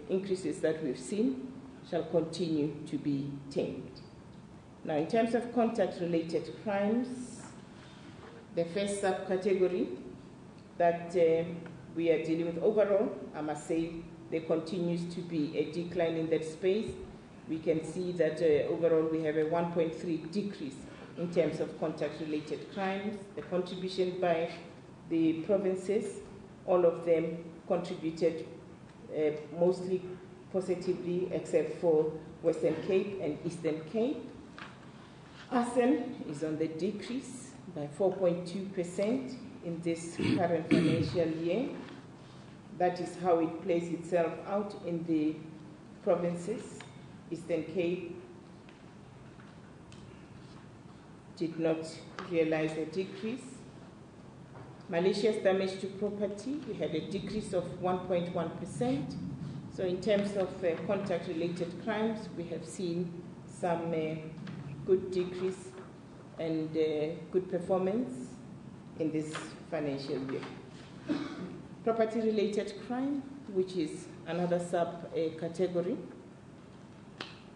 increases that we've seen shall continue to be tamed. Now, in terms of contact-related crimes, the first subcategory that we are dealing with overall, I must say, there continues to be a decline in that space. We can see that overall we have a 1.3 decrease in terms of contact-related crimes. The contribution by the provinces, all of them contributed mostly positively, except for Western Cape and Eastern Cape. Arson is on the decrease by 4.2% in this current financial year. That is how it plays itself out in the provinces. Eastern Cape did not realize a decrease. Malicious damage to property, we had a decrease of 1.1%. So in terms of contact-related crimes, we have seen some good decrease and good performance in this financial year. Property-related crime, which is another sub-category.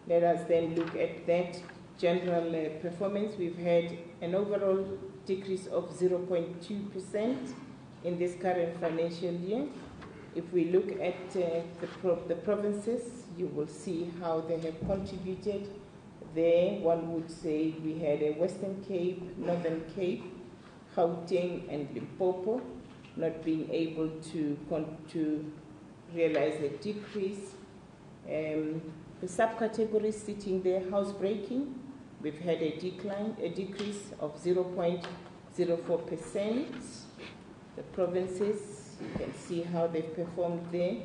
Let us then look at that general performance. We've had an overall decrease of 0.2% in this current financial year. If we look at the provinces, you will see how they have contributed. There, one would say we had a Western Cape, Northern Cape, Gauteng, and Limpopo not being able to realize a decrease. The subcategories sitting there, housebreaking, we've had a decrease of 0.04%. The provinces, you can see how they've performed there.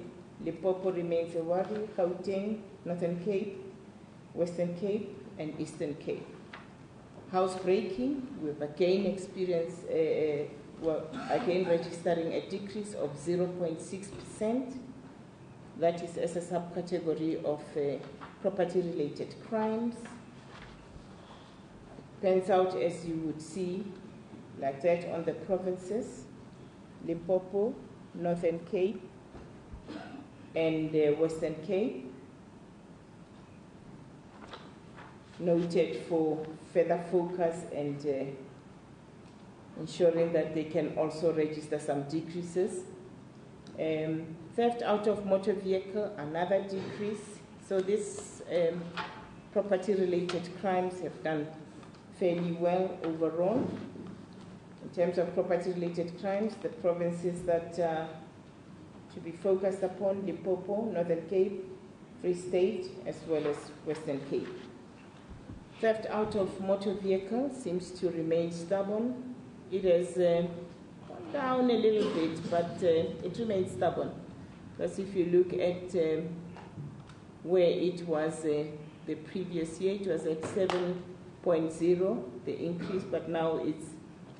Limpopo remains a worry, Gauteng, Northern Cape, Western Cape, and Eastern Cape. Housebreaking, we've again experienced, again registering a decrease of 0.6%. That is as a subcategory of property-related crimes. Pans out, as you would see, like that on the provinces, Limpopo, Northern Cape, and Western Cape, noted for further focus and ensuring that they can also register some decreases. Theft out of motor vehicle, another decrease. So these property-related crimes have done fairly well overall. In terms of property-related crimes, the provinces that are to be focused upon, Limpopo, Northern Cape, Free State, as well as Western Cape. Theft out of motor vehicle seems to remain stubborn. It has gone down a little bit, but it remains stubborn. Because if you look at where it was the previous year, it was at 7.0, the increase, but now it's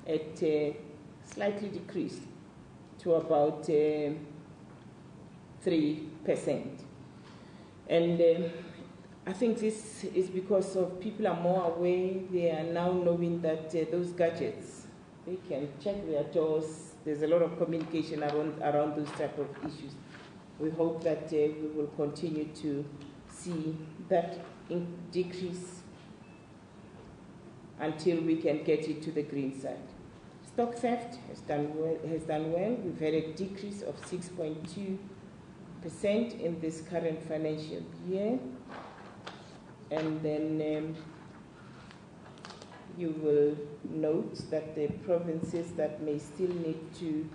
at slightly decreased to about 3%. And I think this is because of people are more aware. They are now knowing that those gadgets, they can check their doors. There's a lot of communication around those type of issues. We hope that we will continue to see that decrease until we can get it to the green side. Stock theft has done well. We've had a decrease of 6.2% in this current financial year. And then you will note that the provinces that may still need to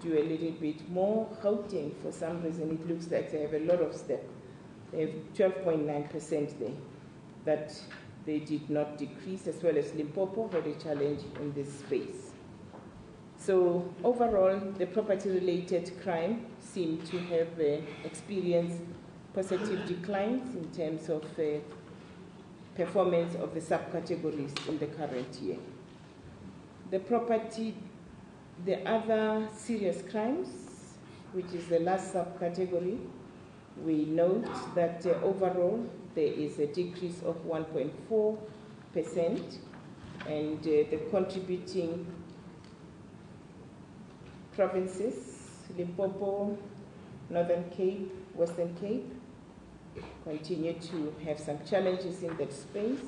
do a little bit more, Gauteng, for some reason, it looks like they have a lot of step. They have 12.9% there that they did not decrease, as well as Limpopo had a challenge in this space. So overall, the property-related crime seem to have experienced positive declines in terms of performance of the subcategories in the current year. The other serious crimes, which is the last subcategory, we note that overall there is a decrease of 1.4%, and the contributing provinces, Limpopo, Northern Cape, Western Cape, continue to have some challenges in that space.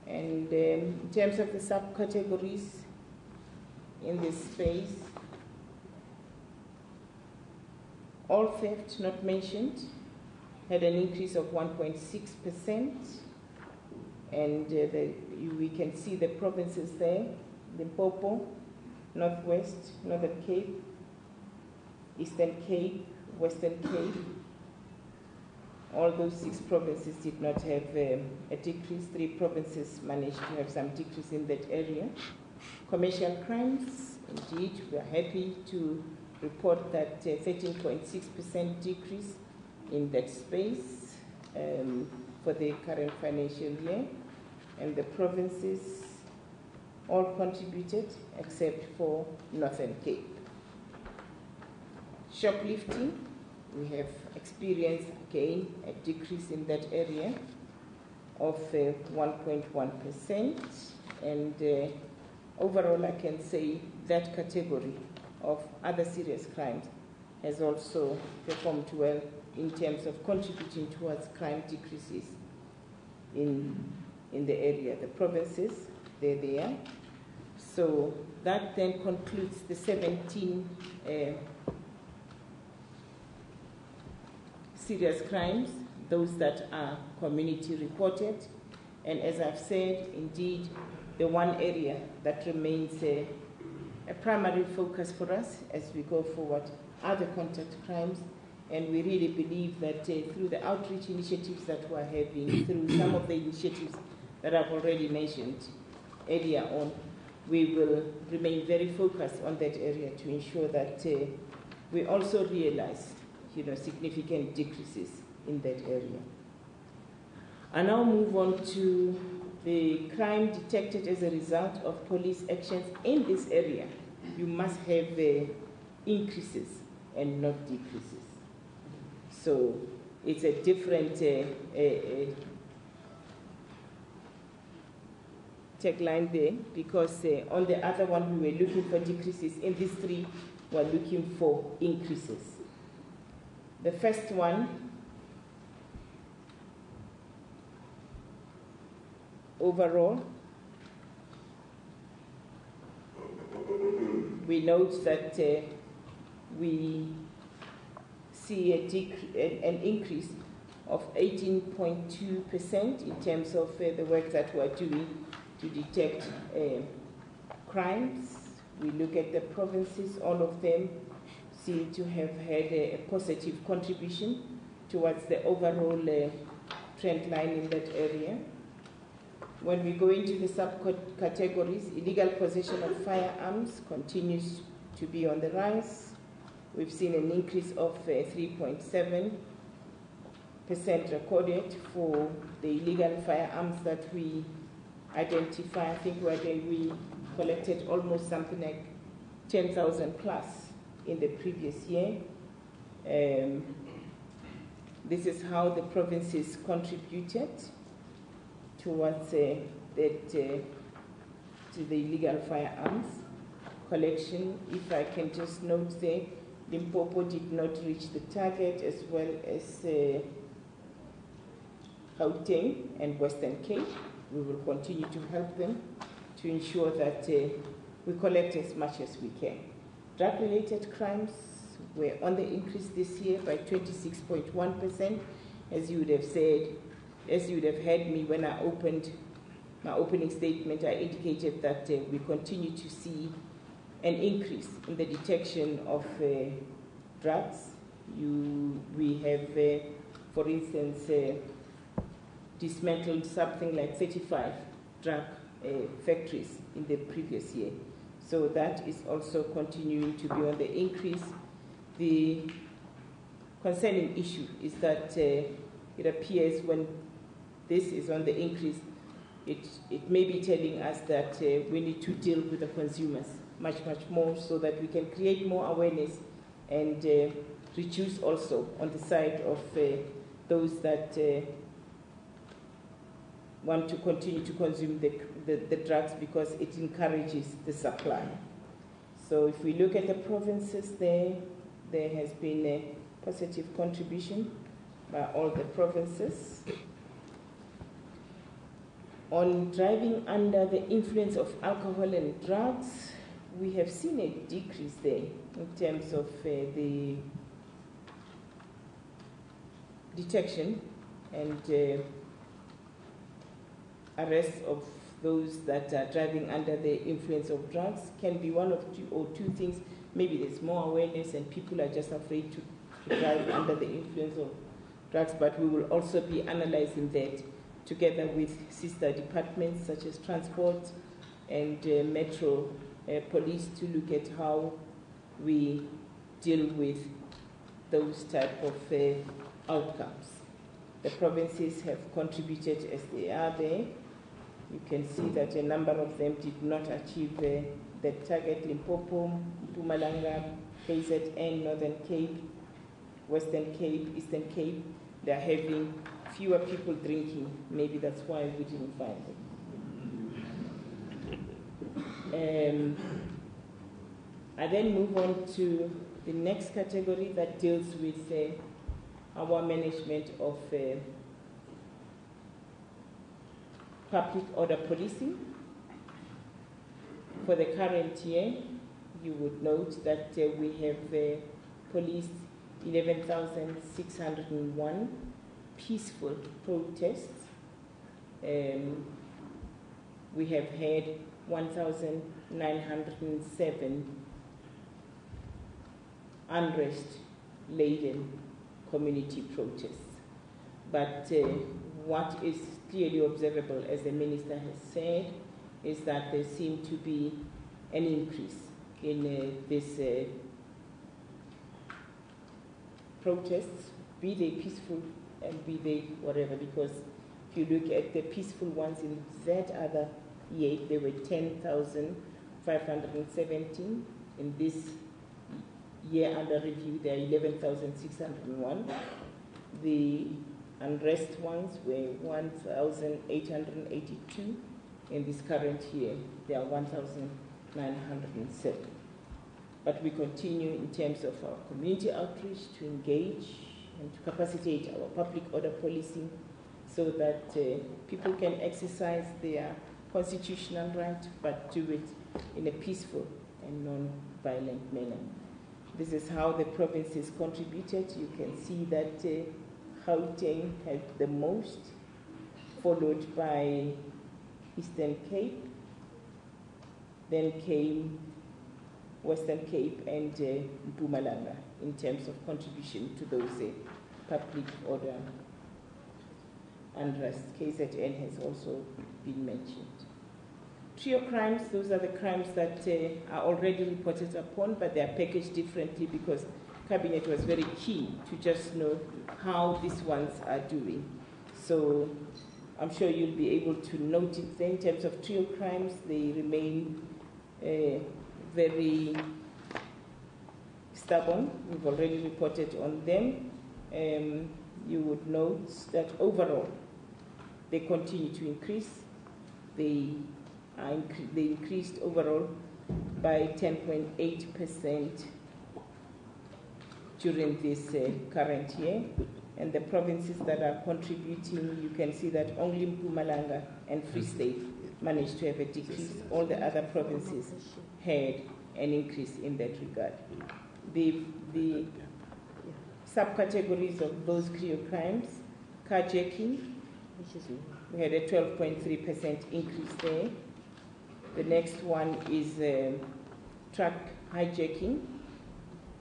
And in terms of the subcategories in this space, all theft not mentioned had an increase of 1.6%, and we can see the provinces there: Limpopo, Northwest, Northern Cape, Eastern Cape, Western Cape. All those 6 provinces did not have a decrease. 3 provinces managed to have some decrease in that area. Commercial crimes, indeed, we are happy to report that 13.6% decrease in that space for the current financial year. And the provinces all contributed except for Northern Cape. Shoplifting, we have experienced again a decrease in that area of 1.1%, and overall I can say that category of other serious crimes has also performed well in terms of contributing towards crime decreases in the area. The provinces, they're there. So that then concludes the 17 serious crimes, those that are community reported. And as I've said, indeed, the one area that remains a primary focus for us as we go forward are the contact crimes. And we really believe that through the outreach initiatives that we're having, through some of the initiatives that I've already mentioned earlier on, we will remain very focused on that area to ensure that we also realize significant decreases in that area. I now move on to the crime detected as a result of police actions in this area. You must have increases and not decreases. So it's a different tagline there, because on the other one we were looking for decreases. In these three, we're looking for increases. The first one, overall, we note that we see an increase of 18.2% in terms of the work that we're doing to detect crimes. We look at the provinces, all of them seem to have had a positive contribution towards the overall trend line in that area. When we go into the subcategories, illegal possession of firearms continues to be on the rise. We've seen an increase of 3.7% recorded for the illegal firearms that we identify. I think we collected almost something like 10,000 plus in the previous year. This is how the provinces contributed towards to the illegal firearms collection. If I can just note there, Limpopo did not reach the target, as well as Gauteng and Western Cape. We will continue to help them to ensure that we collect as much as we can. Drug-related crimes were on the increase this year by 26.1%. As you would have said, as you would have heard me when I opened my opening statement, I indicated that we continue to see an increase in the detection of drugs. We have, for instance, dismantled something like 35 drug factories in the previous year. So that is also continuing to be on the increase. The concerning issue is that it appears when this is on the increase, it may be telling us that we need to deal with the consumers much more, so that we can create more awareness and reduce also on the side of those that want to continue to consume the drugs, because it encourages the supply. So if we look at the provinces there has been a positive contribution by all the provinces. On driving under the influence of alcohol and drugs, we have seen a decrease there in terms of the detection and arrest of those that are driving under the influence of drugs. Can be one of two things. Maybe there's more awareness and people are just afraid to drive under the influence of drugs, but we will also be analyzing that together with sister departments such as transport and metro police, to look at how we deal with those type of outcomes. The provinces have contributed as they are there. You can see that a number of them did not achieve the target. Limpopo, Mpumalanga, KZN, Northern Cape, Western Cape, Eastern Cape, they're having fewer people drinking. Maybe that's why we didn't find them. I then move on to the next category that deals with our management of public order policing. For the current year, you would note that we have policed 11,601 peaceful protests. We have had 1,907 unrest-laden community protests. But what is clearly observable, as the Minister has said, is that there seemed to be an increase in this protests, be they peaceful and be they whatever, because if you look at the peaceful ones in that other year, they were 10,517. In this year under review, there are 11,601. The unrest ones were 1,882. In this current year, there are 1,907. But we continue in terms of our community outreach to engage and to capacitate our public order policing so that people can exercise their constitutional right, but do it in a peaceful and non-violent manner. This is how the province has contributed. You can see that Gauteng had the most, followed by Eastern Cape, then came Western Cape and Mpumalanga in terms of contribution to those public order unrest. KZN has also been mentioned. Trio crimes, those are the crimes that are already reported upon, but they are packaged differently because Cabinet was very keen to just know how these ones are doing. So I'm sure you'll be able to note it there. In terms of trio crimes, they remain very stubborn. We've already reported on them. You would note that overall, they continue to increase. They increased overall by 10.8% during this current year. And the provinces that are contributing, you can see that only Mpumalanga and Free State managed to have a decrease. All the other provinces had an increase in that regard. The subcategories of those trio crimes, carjacking, we had a 12.3% increase there. The next one is truck hijacking.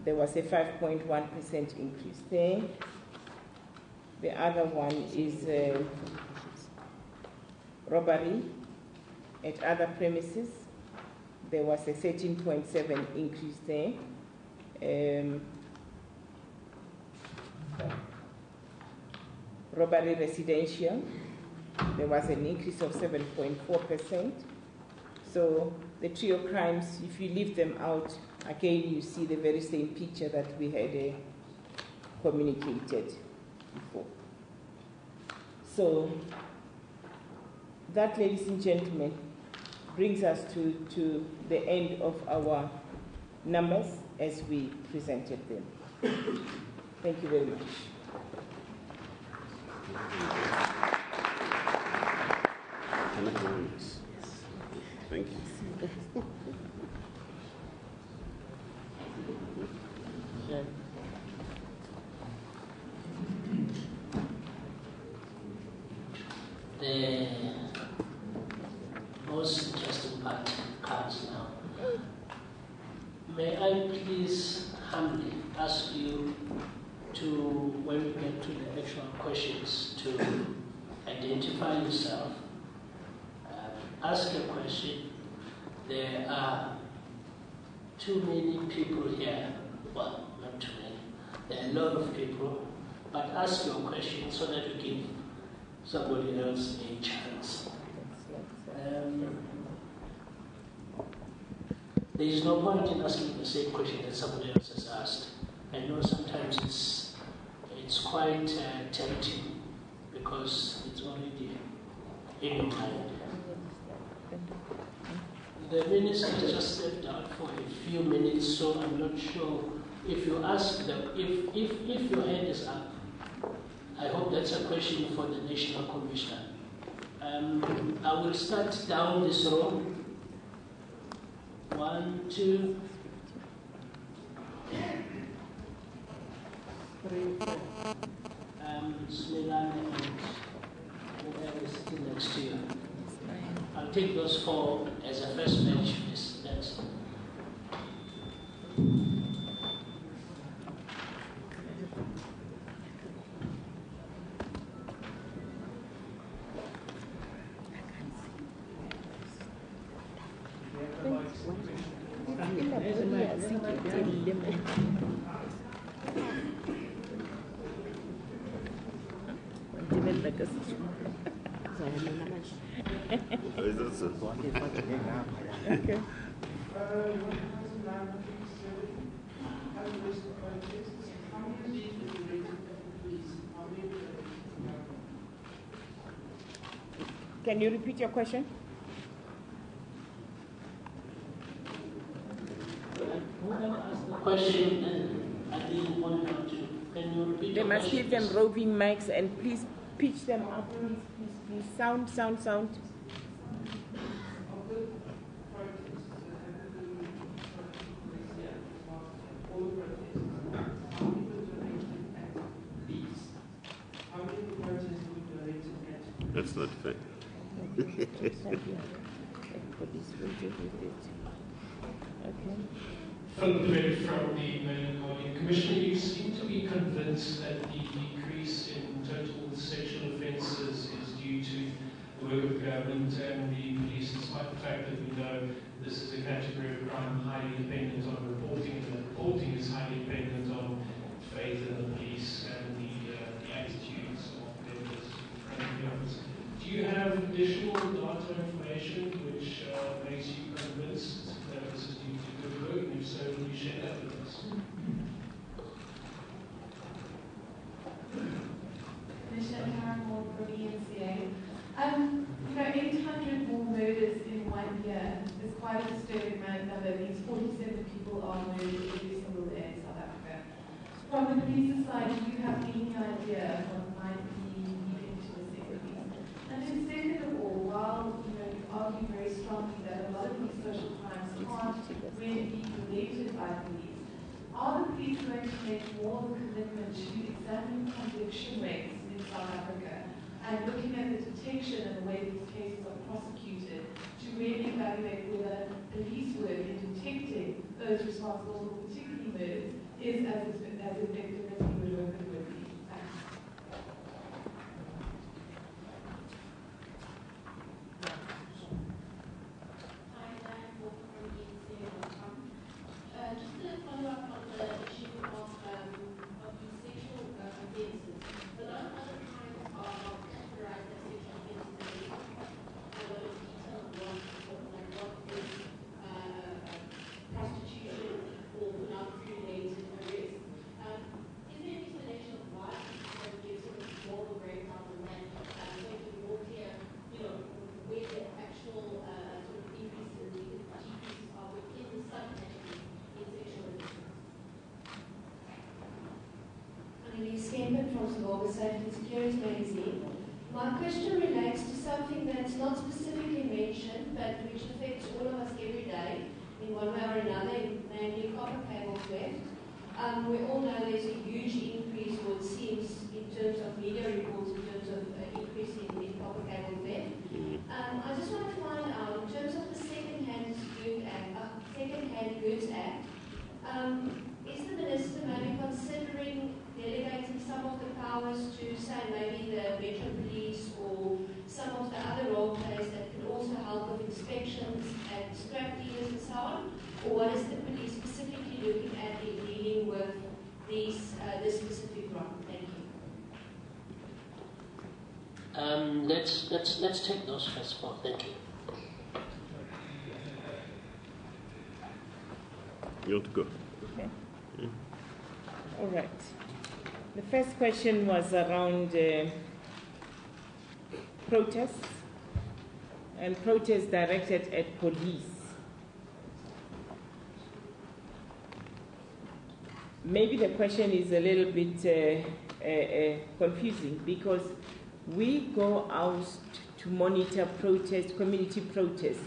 There was a 5.1% increase there. The other one is robbery at other premises. There was a 13.7% increase there. Robbery residential, there was an increase of 7.4%. So the trio crimes, if you leave them out, again you see the very same picture that we had communicated before. So that, ladies and gentlemen, brings us to the end of our numbers as we presented them. Thank you very much. Thank you. The most interesting part comes now. May I please humbly ask you to, when we get to the actual questions, to identify yourself, ask a question. There are too many people here. Well, not too many. There are a lot of people. But ask your question so that we give somebody else a chance. There is no point in asking the same question that somebody else has asked. I know sometimes it's quite tempting because it's already in your mind. The minister just stepped out for a few minutes, so I'm not sure if you ask them, if your hand is up, I hope that's a question for the National Commissioner. I will start down this row. 1, 2, 3, 4. Smilane and whoever is sitting next to you. I'll take those 4 as a first batch. Next. Is that so? Okay. Can you repeat your question? Who can ask the question and I didn't want to? Can you repeat They your must question? give them roving mics and please pitch them up, please. Sound. That's not fair. Okay. From the Melancholy Commissioner, you seem to be convinced that the decrease in total sexual offences is due to the work of government and the police, despite the fact that we know this is a category of crime highly dependent on reporting, and the reporting is highly dependent on faith in the police and the attitudes of members in front of the office. Do you have additional data information which makes you convinced that this is due to good work, and if so, will you share that with us? You know, 800 more murders in 1 year is quite a disturbing number. It means 47 people are murdered every single day in South Africa. From the police side, do you have any idea what might be leading to this increase? And then second of all, while you argue very strongly that a lot of these social crimes can't really be related by police, are the police going to make more of a commitment to examining conviction rates in South Africa and looking at the detection and the way these cases are prosecuted to really evaluate whether police work in detecting those responsible for particularly murders is as effective as we would work with police? Thanks. Just to follow up on the issue of these sexual offences, a lot of other crimes are categorized as sexual offences. A lot of detail on like what is prostitution or pornography-related arrest. Is there any explanation of why that gives sort of more of a breakdown on that, so it can be more clear, where the actual sort of increases and decreases are within the subcategories in sexual offences? Annelies Kempen from Zimbabwe Safety and Security Magazine. My question relates to something that's not specifically mentioned, but which affects all of us every day in one way or another, namely copper cable theft. We all know there's a huge increase, or it seems, in terms of media reports, in terms of increase in copper cable theft. I just want to find out, in terms of the Second-Hand Goods Act, is the Minister maybe considering delegating some of the powers to, say, maybe the Metro Police or some of the other role players that could also help with inspections at scrap dealers and so on? Or what is the police specifically looking at in dealing with these, this specific wrong? Thank you. Let's take those first of all. Thank you. You want to go? Okay. All right. The first question was around protests and protests directed at police. Maybe the question is a little bit confusing because we go out to monitor protests, community protests.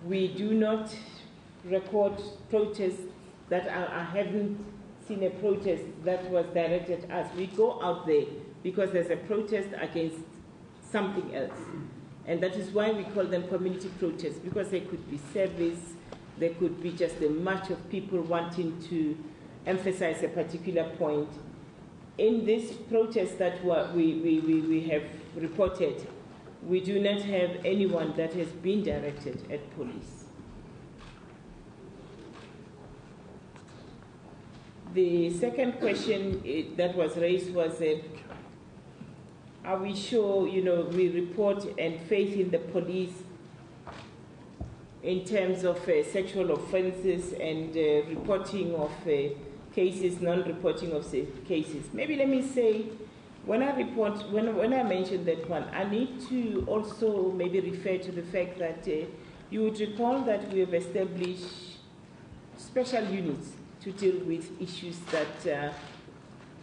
We do not record protests that I haven't seen a protest that was directed at us. We go out there because there's a protest against something else. And that is why we call them community protests, because they could be service, there could be just a march of people wanting to emphasize a particular point. In this protest that we have reported, we do not have anyone that has been directed at police. The second question that was raised was are we sure, we report and faith in the police in terms of sexual offenses and reporting of cases, non-reporting of cases? Maybe let me say, when I mention that one, I need to also maybe refer to the fact that you would recall that we have established special units to deal with issues that are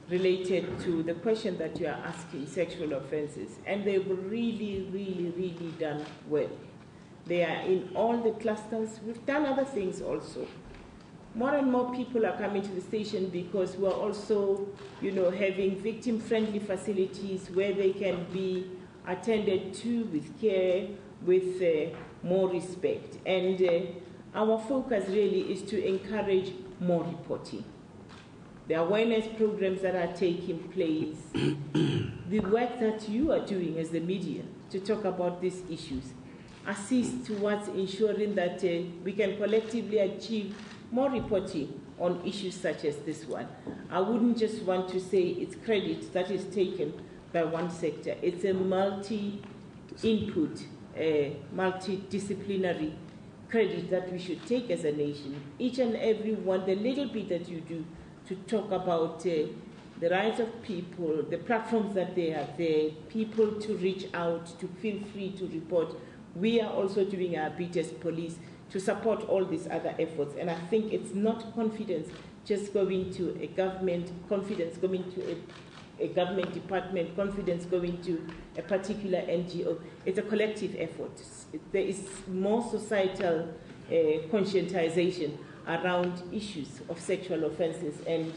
related to the question that you are asking, sexual offenses. And they've really, really, really done well. They are in all the clusters. We've done other things also. More and more people are coming to the station because we're also, having victim-friendly facilities where they can be attended to with care, with more respect. And our focus really is to encourage more reporting. The awareness programs that are taking place, the work that you are doing as the media to talk about these issues, assist towards ensuring that we can collectively achieve more reporting on issues such as this one. I wouldn't just want to say it's credit that is taken by one sector. It's a multi-input, multidisciplinary credit that we should take as a nation. Each and every one, the little bit that you do to talk about the rights of people, the platforms that they have there, people to reach out, to feel free to report. We are also doing our bit as police to support all these other efforts. And I think it's not confidence just going to a government, confidence going to a government department, confidence going to a particular NGO. It's a collective effort. There is more societal conscientization around issues of sexual offenses. And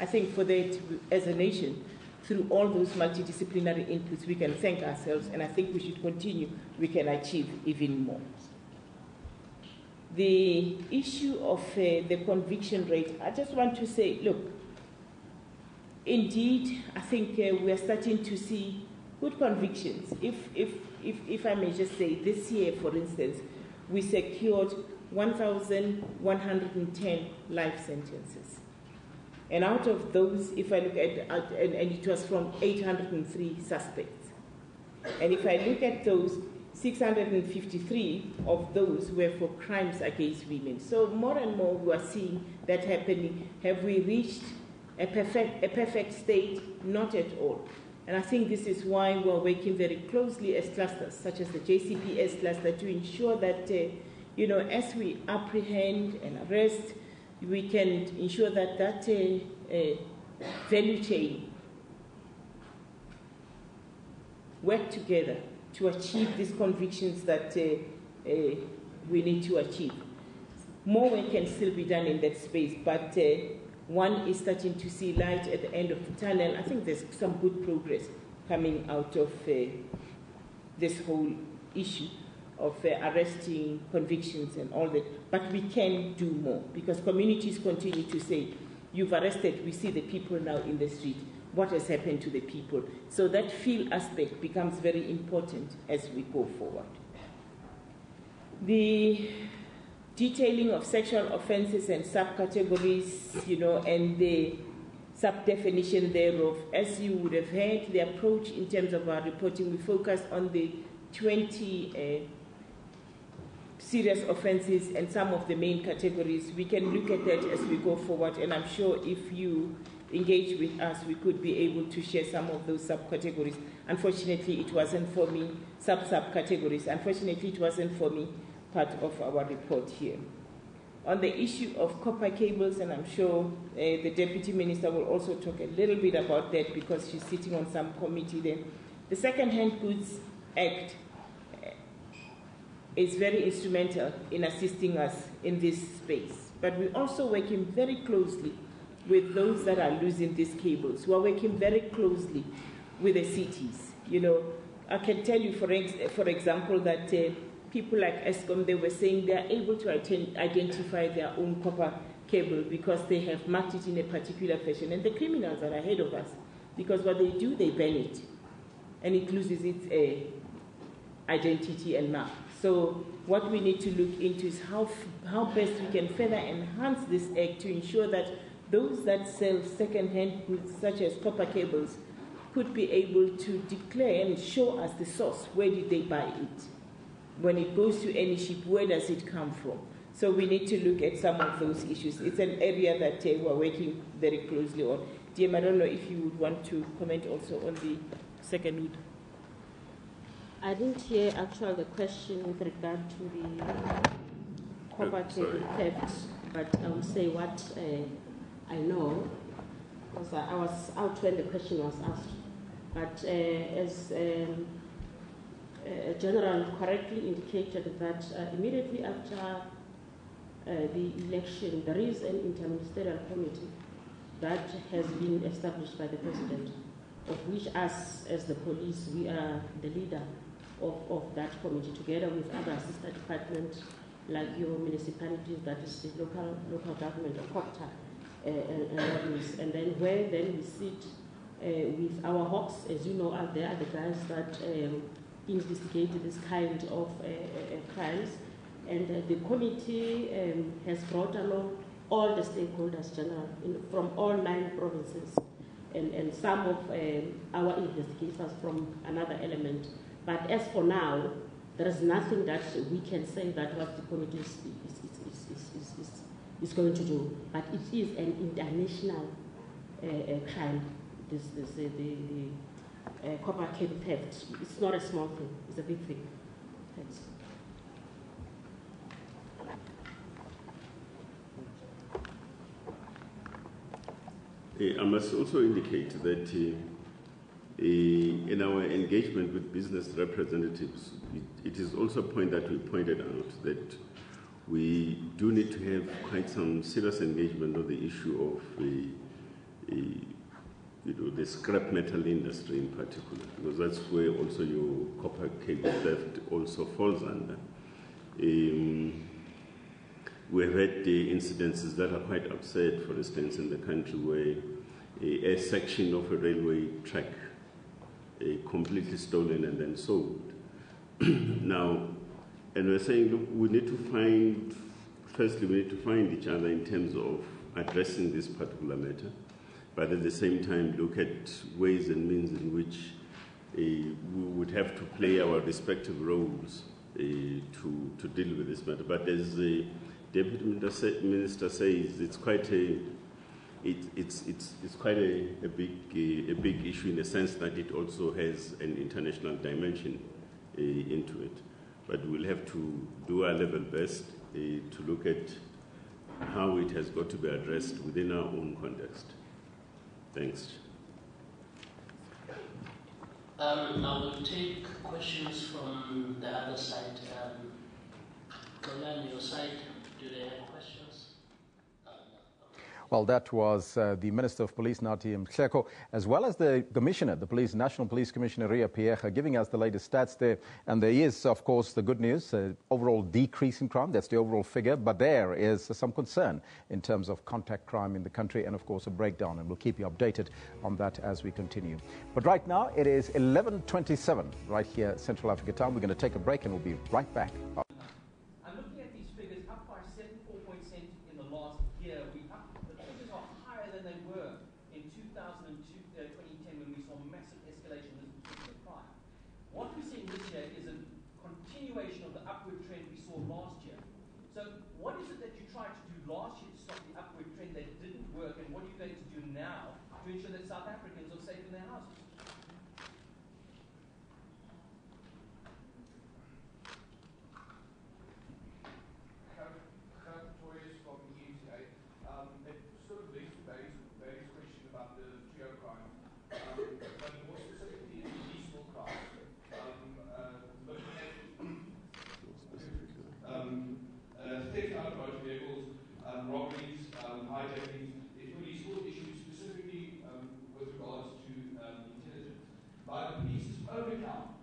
I think for that, as a nation, through all those multidisciplinary inputs, we can thank ourselves, and I think we should continue. We can achieve even more. The issue of the conviction rate, I just want to say, look, indeed, I think we are starting to see good convictions. If I may just say, this year, for instance, we secured 1,110 life sentences. And out of those, if I look at, and it was from 803 suspects. And if I look at those, 653 of those were for crimes against women. So more and more we are seeing that happening. Have we reached a perfect state? Not at all. And I think this is why we're working very closely as clusters, such as the JCPS cluster, to ensure that, as we apprehend and arrest, we can ensure that that value chain work together to achieve these convictions that we need to achieve. More work can still be done in that space, but one is starting to see light at the end of the tunnel. I think there's some good progress coming out of this whole issue of arresting, convictions and all that. But we can do more because communities continue to say, you've arrested, we see the people now in the street. What has happened to the people? So that feel aspect becomes very important as we go forward. The detailing of sexual offenses and subcategories, and the sub-definition thereof. As you would have heard, the approach in terms of our reporting, we focus on the 20 serious offenses and some of the main categories. We can look at that as we go forward, and I'm sure if you engage with us, we could be able to share some of those subcategories. Unfortunately, it wasn't for me, subcategories. Unfortunately, it wasn't for me part of our report here. On the issue of copper cables, and I'm sure the Deputy Minister will also talk a little bit about that because she's sitting on some committee there. The Second-Hand Goods Act is very instrumental in assisting us in this space. But we're also working very closely with those that are losing these cables. We're working very closely with the cities. I can tell you, for example, that people like Eskom, they were saying they are able to identify their own copper cable because they have marked it in a particular fashion. And the criminals are ahead of us because what they do, they burn it. And it loses its identity and mark. So what we need to look into is how best we can further enhance this act to ensure that those that sell second-hand goods, such as copper cables, could be able to declare and show us the source. Where did they buy it? When it goes to any ship, where does it come from? So we need to look at some of those issues. It's an area that we're working very closely on. DM, I don't know if you would want to comment also on the second one. I didn't hear actually the question with regard to the copper cable theft, but I will say what I know, because I was out when the question was asked. But as General correctly indicated that immediately after the election, there is an interministerial committee that has been established by the President, of which us, as the police, we are the leader of that committee, together with other sister departments like your municipalities, that is the local government of COPTA, and others. And then where then we sit with our hawks, as you know, they are the guys that investigate this kind of crimes. And the committee has brought along all the stakeholders, General, from all 9 provinces, and some of our investigators from another element. But as for now, there is nothing that we can say that what the committee is going to do. But it is an international crime, the copper cable theft. It's not a small thing, it's a big thing. Thanks. I must also indicate that in our engagement with business representatives, it is also a point that we pointed out that we do need to have quite some serious engagement on the issue of the scrap metal industry in particular, because that's where also your copper cable theft also falls under. We have had incidences that are quite absurd, for instance, in the country where a section of a railway track completely stolen and then sold. Now, and we're saying, look, we need to find, firstly, we need to find each other in terms of addressing this particular matter, but at the same time look at ways and means in which we would have to play our respective roles to deal with this matter. But as the Deputy Minister says, it's quite a big issue in the sense that it also has an international dimension into it. But we'll have to do our level best to look at how it has got to be addressed within our own context. Thanks. I will take questions from the other side. Colin, your side, do they have questions? Well, that was the Minister of Police, Nkosinathi Nhleko, as well as the Commissioner, the National Police Commissioner, Ria Pierre, giving us the latest stats there. And there is, of course, the good news, overall decrease in crime. That's the overall figure. But there is some concern in terms of contact crime in the country and, of course, a breakdown. And we'll keep you updated on that as we continue. But right now, it is 11:27 right here, Central Africa time. We're going to take a break and we'll be right back. I'm looking at these figures up by 74% in the last year. Than they were in 2010 when we saw massive escalation in this particular crime. What we're seeing this year is a continuation of the upward trend we saw last year. So what is it that you tried to do last year to stop the upward trend that didn't work, and what are you going to do now to ensure that South Africans are safe in their houses? Robberies, hijackings, it really is all issues specifically with regards to intelligence. By the police's own account,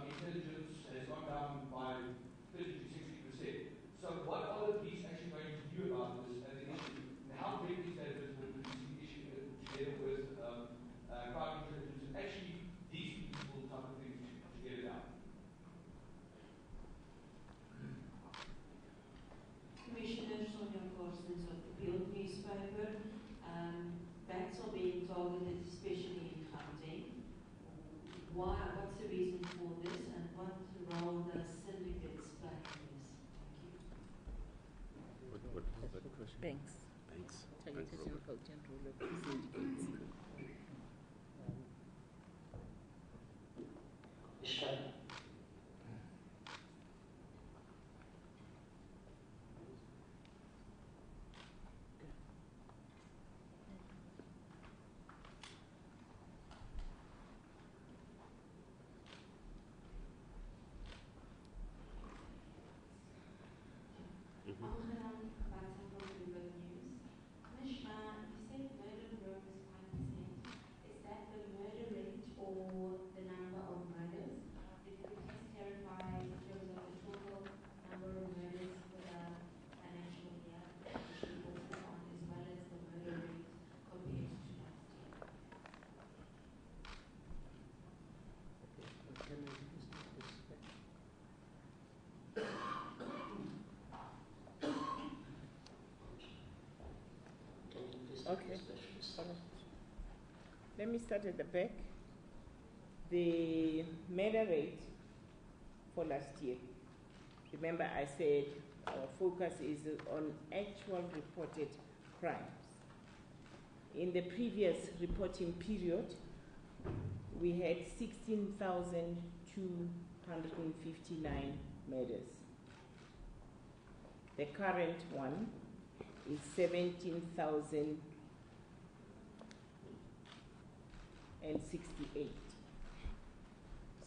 intelligence has gone down by 30 to 60%. So what are the police actually going to do about this as an issue? And how big is that policing issue together with crime intelligence and actually these people type of things to get it out? Commissioner of the Field newspaper, bats are being targeted, especially in Gauteng. what's the reason for this, and what role does syndicates play in this? Thank you. What is that question? Banks. Banks. Targeted and potent role of syndicates. Michelle. Commissioner, you said murder rose 5%. Is that the murder rate or the number of murders? If you could just clarify in terms of the total number of murders for the financial year that you should focus on, as well as the murder rate compared to last year. Okay. Let me start at the back. The murder rate for last year. Remember I said our focus is on actual reported crimes. In the previous reporting period, we had 16,259 murders. The current one is 17,068.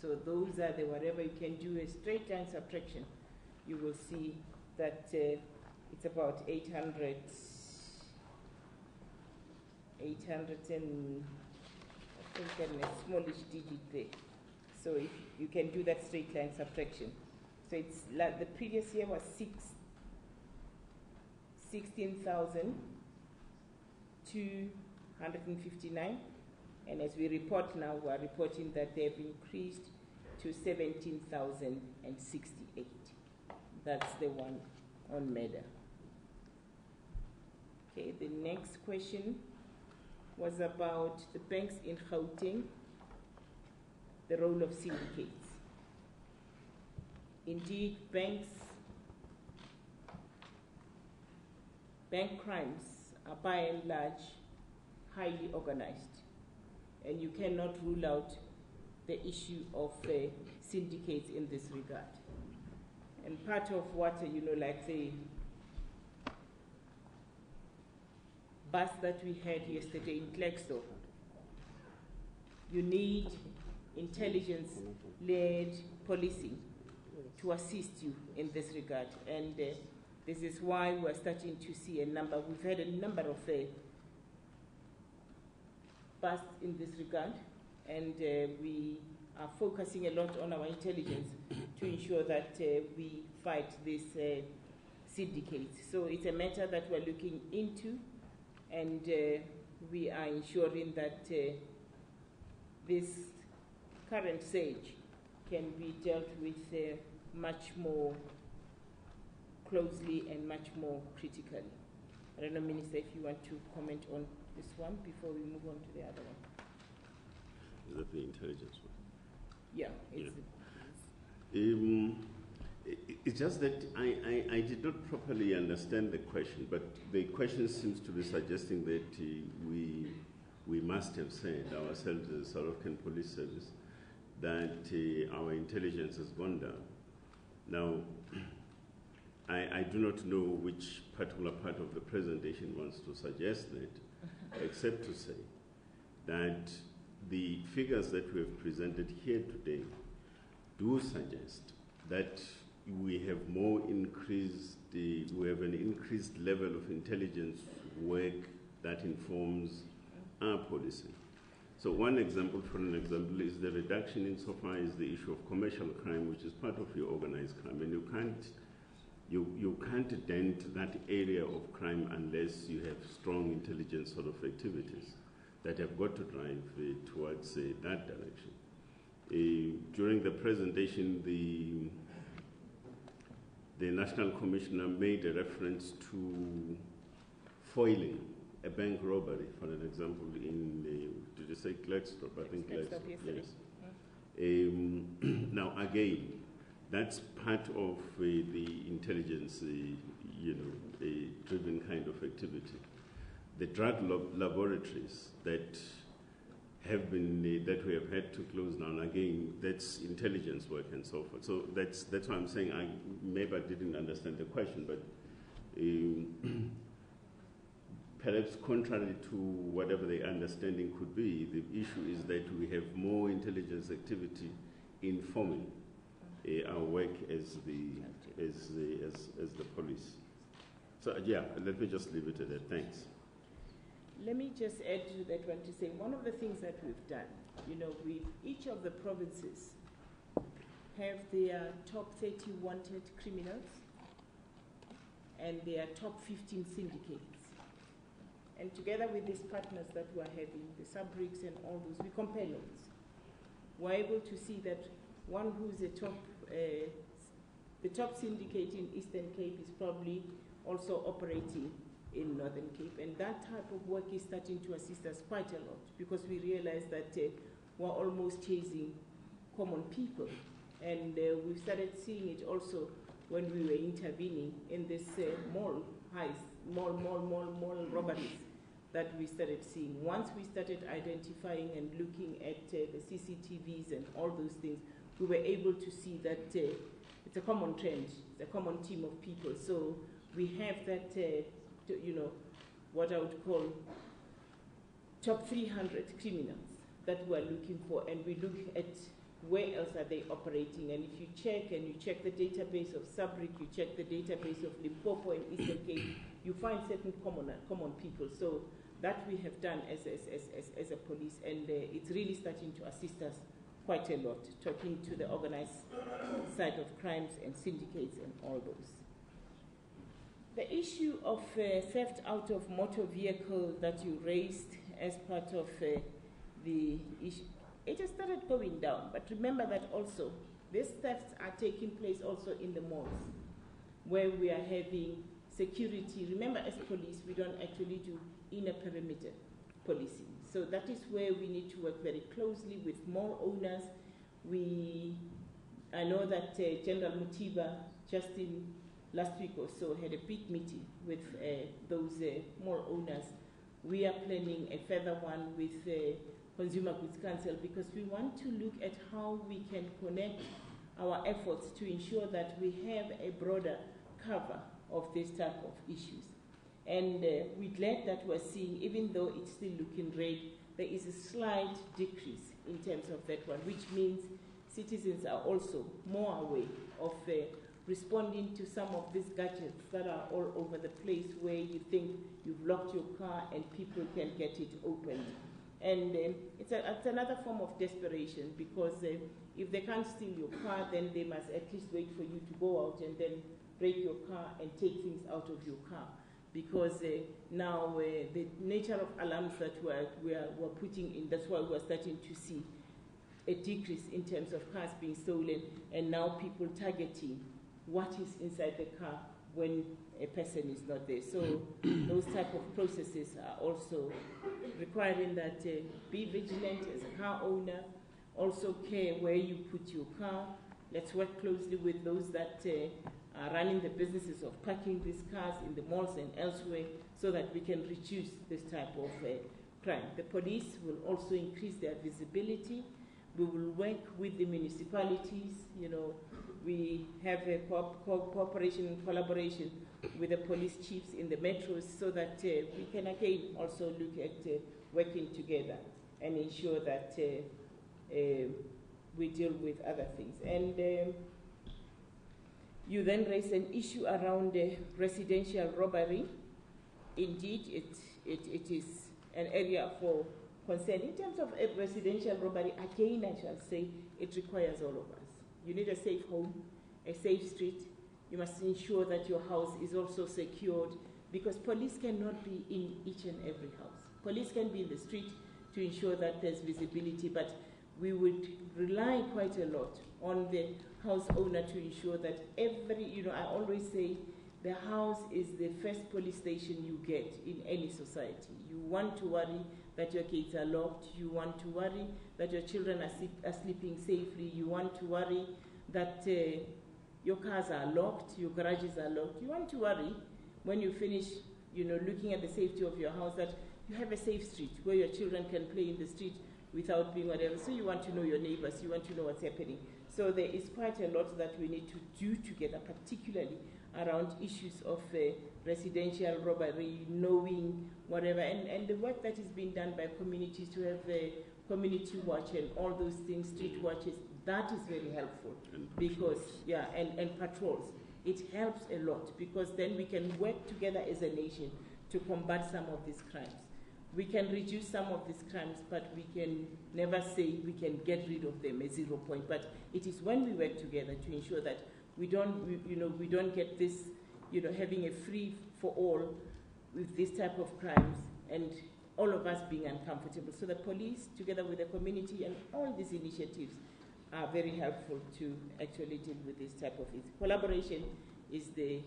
So those are the, whatever you can do a straight line subtraction, you will see that it's about 800 and I think a smallish digit there. So if you can do that straight line subtraction. So it's like the previous year was 16,259, and as we report now, we are reporting that they've increased to 17,068. That's the one on murder. Okay, the next question was about the banks in Gauteng, the role of syndicates. Indeed, bank crimes are by and large highly organized, and you cannot rule out the issue of syndicates in this regard. And part of what, like the bus that we had yesterday in Klerksdorp, you need intelligence-led policing to assist you in this regard. And this is why we're starting to see we've had a number of busts in this regard, and we are focusing a lot on our intelligence to ensure that we fight these syndicates. So it's a matter that we're looking into, and we are ensuring that this current surge can be dealt with much more closely and much more critically. I don't know, Minister, if you want to comment on this one before we move on to the other one. Is that the intelligence one? Yeah. It's just that I did not properly understand the question, but the question seems to be suggesting that we must have said ourselves as South African Police Service that our intelligence has gone down. Now, I do not know which particular part of the presentation wants to suggest that, except to say that the figures that we have presented here today do suggest that we have an increased level of intelligence work that informs our policing. So one example, for an example, is the reduction insofar as the issue of commercial crime, which is part of your organized crime, and you can't dent that area of crime unless you have strong intelligence sort of activities that have got to drive towards that direction. During the presentation, the National Commissioner made a reference to foiling a bank robbery, for an example, in, did you say Klerksdorp? I think Klerksdorp, yes. Now, again, that's part of the intelligence, driven kind of activity. The drug laboratories that have been that we have had to close down, again, that's intelligence work and so forth. So that's why I'm saying maybe I didn't understand the question, but perhaps contrary to whatever the understanding could be, the issue is that we have more intelligence activity informing our work as the police. So yeah, let me just leave it at that. Thanks. Let me just add to that one to say one of the things that we've done, each of the provinces have their top 30 wanted criminals and their top 15 syndicates. And together with these partners that we're having, the SABC and all those, we compare notes. We're able to see that one who's the top syndicate in Eastern Cape is probably also operating in Northern Cape. And that type of work is starting to assist us quite a lot because we realize that we're almost chasing common people. And we've started seeing it also when we were intervening in this mall robberies that we started seeing. Once we started identifying and looking at the CCTVs and all those things, we were able to see that it's a common trend, it's a common team of people. So we have that, what I would call top 300 criminals that we're looking for, and we look at where else are they operating. And if you check the database of SABC, you check the database of Limpopo and Eastern Cape, you find certain common people. So that we have done as a police, and it's really starting to assist us quite a lot, talking to the organized side of crimes and syndicates and all those. The issue of theft out of motor vehicle that you raised as part of the issue, it has started going down. But remember that also, these thefts are taking place also in the malls, where we are having security. Remember, as police, we don't actually do inner perimeter policing. So that is where we need to work very closely with mall owners. I know that General Mutiba, just in last week or so, had a big meeting with those mall owners. We are planning a further one with Consumer Goods Council because we want to look at how we can connect our efforts to ensure that we have a broader cover of this type of issues. And we're glad that we're seeing, even though it's still looking red, there is a slight decrease in terms of that one, which means citizens are also more aware of responding to some of these gadgets that are all over the place where you think you've locked your car and people can get it opened. And it's another form of desperation because if they can't steal your car, then they must at least wait for you to go out and then break your car and take things out of your car. Because now the nature of alarms that we're putting in, that's why we're starting to see a decrease in terms of cars being stolen and now people targeting what is inside the car when a person is not there. So those type of processes are also requiring that be vigilant as a car owner, also care where you put your car. Let's work closely with those that are running the businesses of parking these cars in the malls and elsewhere so that we can reduce this type of crime. The police will also increase their visibility. We will work with the municipalities. We have a cooperation and collaboration with the police chiefs in the metros so that we can again also look at working together and ensure that we deal with other things. And you then raised an issue around residential robbery. Indeed, it is an area for concern. In terms of residential robbery, again, I shall say, it requires all of us. You need a safe home, a safe street. You must ensure that your house is also secured because police cannot be in each and every house. Police can be in the street to ensure that there's visibility, but we would rely quite a lot on the house owner to ensure that I always say the house is the first police station you get in any society. You want to worry that your gates are locked. You want to worry that your children are sleeping safely. You want to worry that your cars are locked, your garages are locked. You want to worry when you finish, looking at the safety of your house, that you have a safe street where your children can play in the street without being whatever. So you want to know your neighbors. You want to know what's happening. So there is quite a lot that we need to do together, particularly around issues of residential robbery, knowing whatever, and the work that is being done by communities to have community watch and all those things, street watches, that is very helpful. Because, and patrols. It helps a lot because then we can work together as a nation to combat some of these crimes. We can reduce some of these crimes, but we can never say we can get rid of them at 0 point. But it is when we work together to ensure that we don't get this, having a free for all with this type of crimes and all of us being uncomfortable. So the police, together with the community and all these initiatives, are very helpful to actually deal with this type of things. Collaboration is the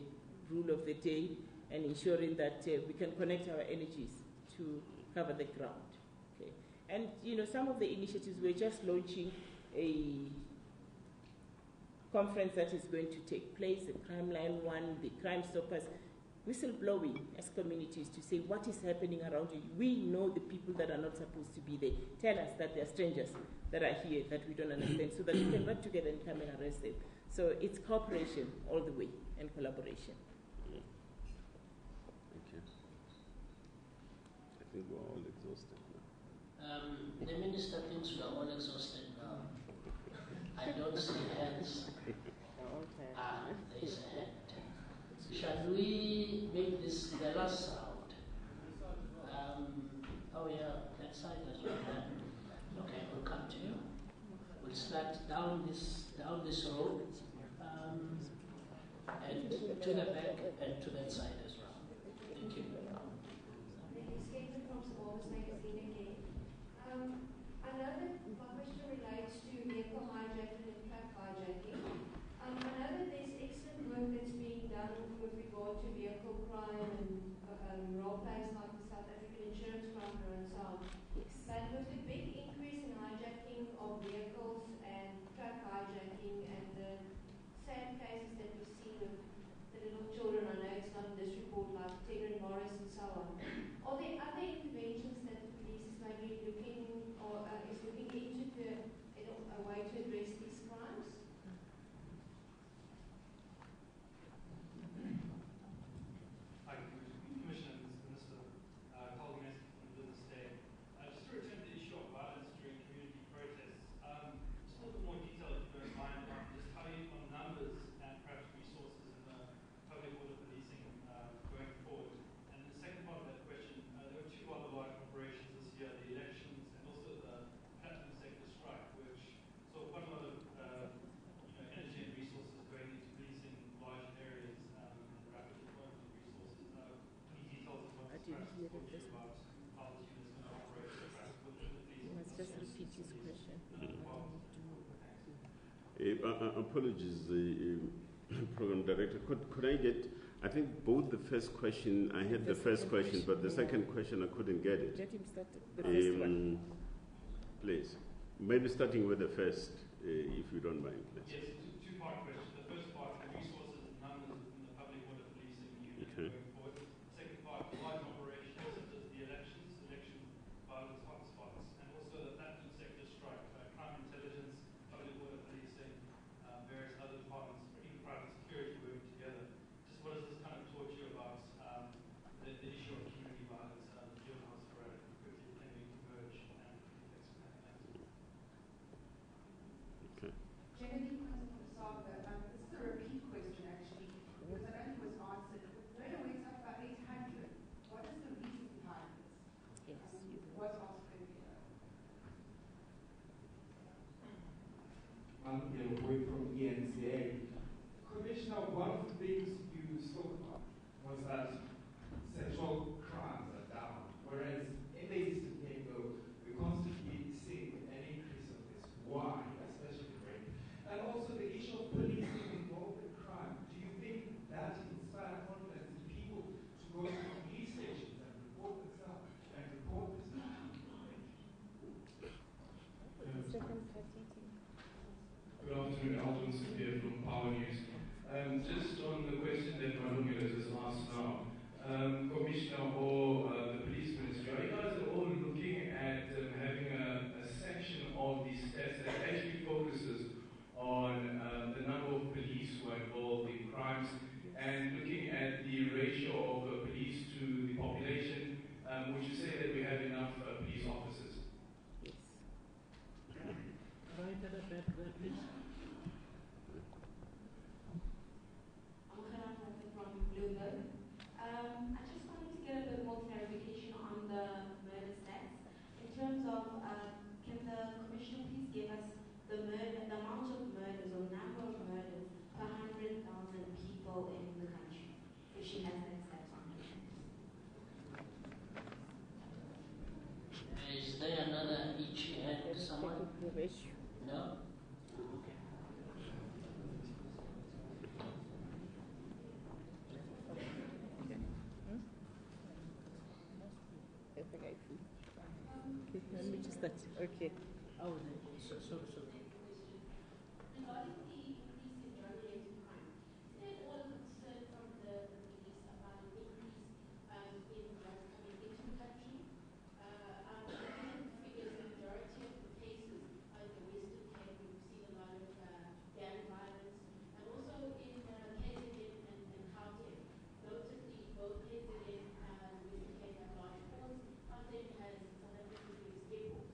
rule of the day, and ensuring that we can connect our energies to cover the ground. Okay. And some of the initiatives, we're just launching a conference that is going to take place, the Crime Line 1, the Crime Stoppers, whistleblowing as communities to say what is happening around you. We know the people that are not supposed to be there. Tell us that there are strangers that are here that we don't understand, so that we can work together and come and arrest them. So it's cooperation all the way and collaboration. Thank you. I think we're all exhausted now. The minister thinks we are all exhausted now. I don't see hands. There is a hand. Shall we make this the last sound? Oh yeah, that side as well. Okay, we'll come to you. We'll start down this road, and to the back and to that side as well. Thank you. I know that my question relates to vehicle hijacking and truck hijacking. I know that there's excellent work that's being done with regard to vehicle crime and role plays like the South African Insurance Crime Bureau and so on. Yes. But with the big increase in hijacking of vehicles and truck hijacking and the sad cases that we see with the little children, I know it's not in this report, like Tigran Morris and so on, are there other interventions that the police is maybe looking or is looking into a way to address these crimes? Hi, Commissioner, Minister, Colin Massey from the Business Day. Just to return to the issue of violence during community protests, just a little bit more detail, if you don't mind, on just how you, on numbers and perhaps resources in the public order policing going forward. And the second part of that question, there were two other large operations this year, the elections and also the platinum sector strike, which saw quite a lot of energy and resources going into policing large areas and rapid deployment of resources. Any details of what this practice taught you about how this unit is going to operate within the police? You must just repeat his question. Apologies, Program Director. Could I get, I think both the first question, I had the first question, but the second question I couldn't get it. Let him start the first one. Please. Maybe starting with the first, if you don't mind, please. Yes, two-part question. The first part, the resources and numbers in the public order policing unit going forward. Second part, large operations such as the elections, election violence hotspots, and also the platinum sector strike, crime intelligence, public order policing, various other departments, even private security working together. Just what has this kind of taught you about the issue of community violence, the juvenile sporadic, quickly can we converge and fix that? Okay. Genevieve Nkosinathi Nhleko, No? Let me just start. Okay. Oh, so. Regarding the increase in drug-related crime, is there all a concern from the police about an increase in drugs coming into the country? I'm looking at the figures, the majority of the cases are in the Western Cape. We've seen a lot of gang violence, and also in KZN and Gauteng. Notably, both KZN and Western Cape have large ports. Gauteng has South Africa's biggest airport.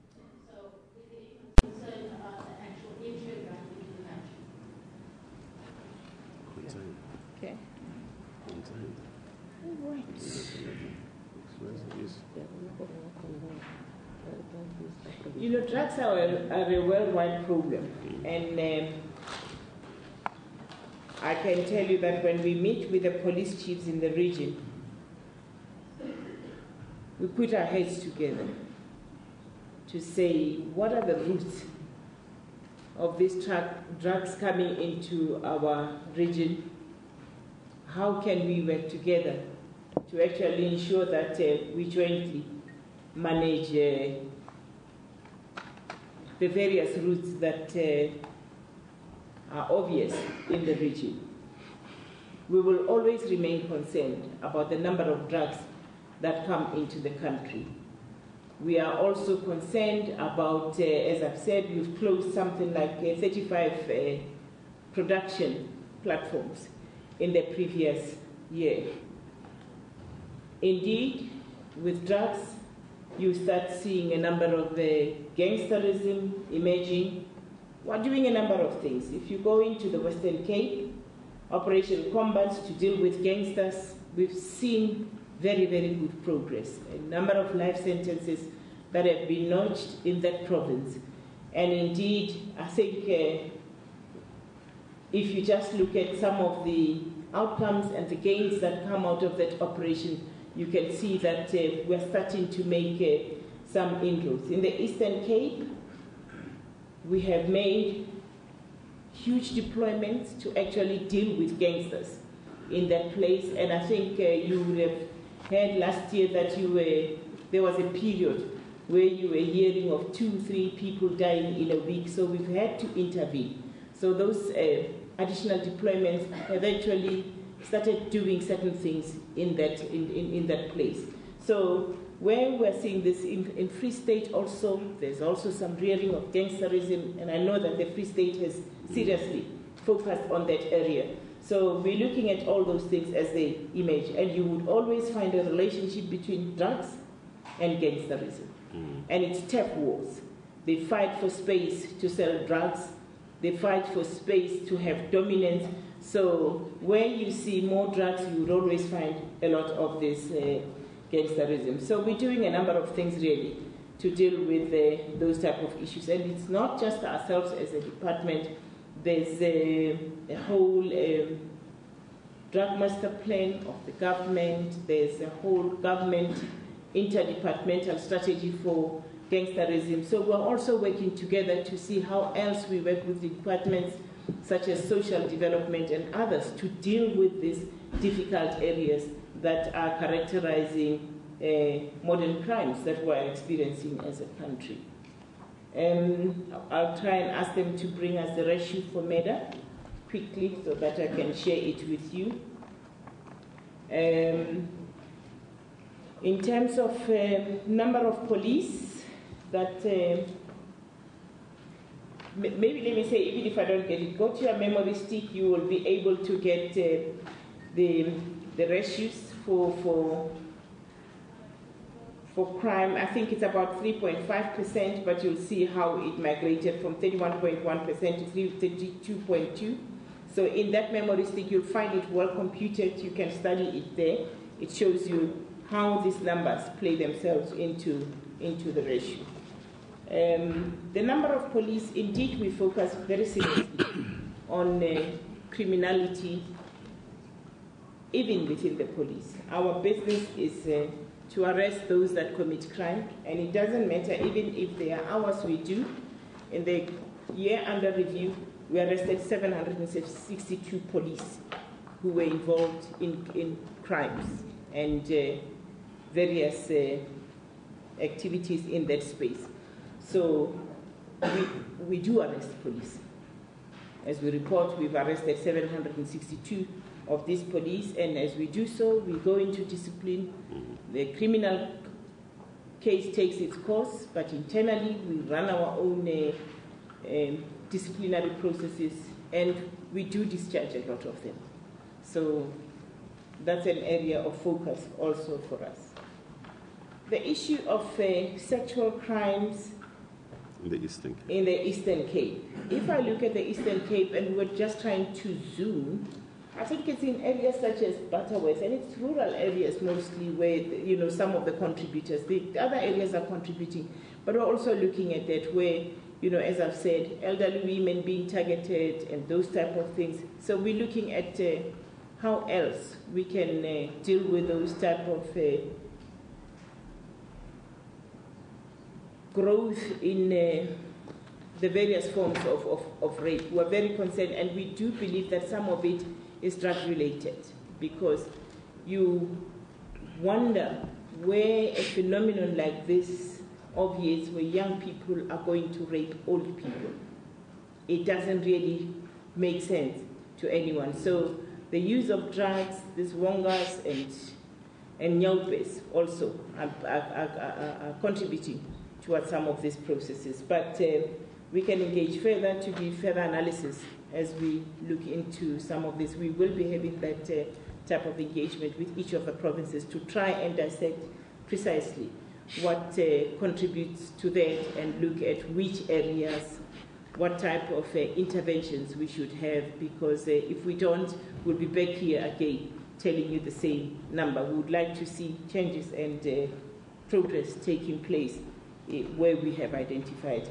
So, is there any concern about the actual entry of drugs into the country? Okay. All right. You know, drugs are a worldwide problem, and I can tell you that when we meet with the police chiefs in the region, we put our heads together to say, what are the roots of these drugs coming into our region? How can we work together to actually ensure that we jointly manage the various routes that are obvious in the region? We will always remain concerned about the number of drugs that come into the country. We are also concerned about, as I've said, we've closed something like 35 production platforms in the previous year. Indeed, with drugs, you start seeing a number of gangsterism emerging. We're doing a number of things. If you go into the Western Cape, Operation Combat to deal with gangsters, we've seen very, very good progress. A number of life sentences that have been notched in that province. And indeed, I think if you just look at some of the outcomes and the gains that come out of that operation, you can see that we're starting to make some inroads. In the Eastern Cape, we have made huge deployments to actually deal with gangsters in that place. And I think you would have heard last year that there was a period where you were hearing of 2-3 people dying in a week, so we've had to intervene. So those additional deployments have actually started doing certain things in that place. So where we're seeing this in Free State also, there's also some rearing of gangsterism, and I know that the Free State has seriously focused on that area. So we're looking at all those things as they emerge, and you would always find a relationship between drugs and gangsterism. And it's tough wars. They fight for space to sell drugs. They fight for space to have dominance. So where you see more drugs, you would always find a lot of this gangsterism. So we're doing a number of things really to deal with those type of issues. And it's not just ourselves as a department. There's a whole drug master plan of the government. There's a whole government interdepartmental strategy for gangsterism. So we're also working together to see how else we work with the departments such as social development and others to deal with these difficult areas that are characterizing modern crimes that we're experiencing as a country. I'll try and ask them to bring us the ratio for MEDA quickly so that I can share it with you. In terms of number of police that, maybe let me say, even if I don't get it, go to your memory stick, you will be able to get the ratios for crime. I think it's about 3.5%, but you'll see how it migrated from 31.1% to 32.2%. So in that memory stick, you'll find it well computed. You can study it there. It shows you how these numbers play themselves into the ratio. The number of police, indeed, we focus very seriously on criminality, even within the police. Our business is to arrest those that commit crime, and it doesn't matter even if they are ours, we do. In the year under review, we arrested 762 police who were involved in crimes and various activities in that space. So we do arrest police. As we report, we've arrested 762 of these police, and as we do so, we go into discipline. The criminal case takes its course, but internally we run our own disciplinary processes, and we do discharge a lot of them. So that's an area of focus also for us. The issue of sexual crimes in the Eastern Cape. In the Eastern Cape. If I look at the Eastern Cape, and we're just trying to zoom, I think it's in areas such as Butterworth, and it's rural areas mostly where some of the contributors, the other areas are contributing, but we're also looking at that where, as I've said, elderly women being targeted and those type of things. So we're looking at how else we can deal with those type of growth in the various forms of rape. We're very concerned, and we do believe that some of it is drug-related, because you wonder where a phenomenon like this obviates, where young people are going to rape old people. It doesn't really make sense to anyone. So the use of drugs, these wongas and nyalpes also are contributing towards some of these processes. But we can engage further to do further analysis as we look into some of this. We will be having that type of engagement with each of the provinces to try and dissect precisely what contributes to that, and look at which areas, what type of interventions we should have, because if we don't, we'll be back here again telling you the same number. We would like to see changes and progress taking place where we have identified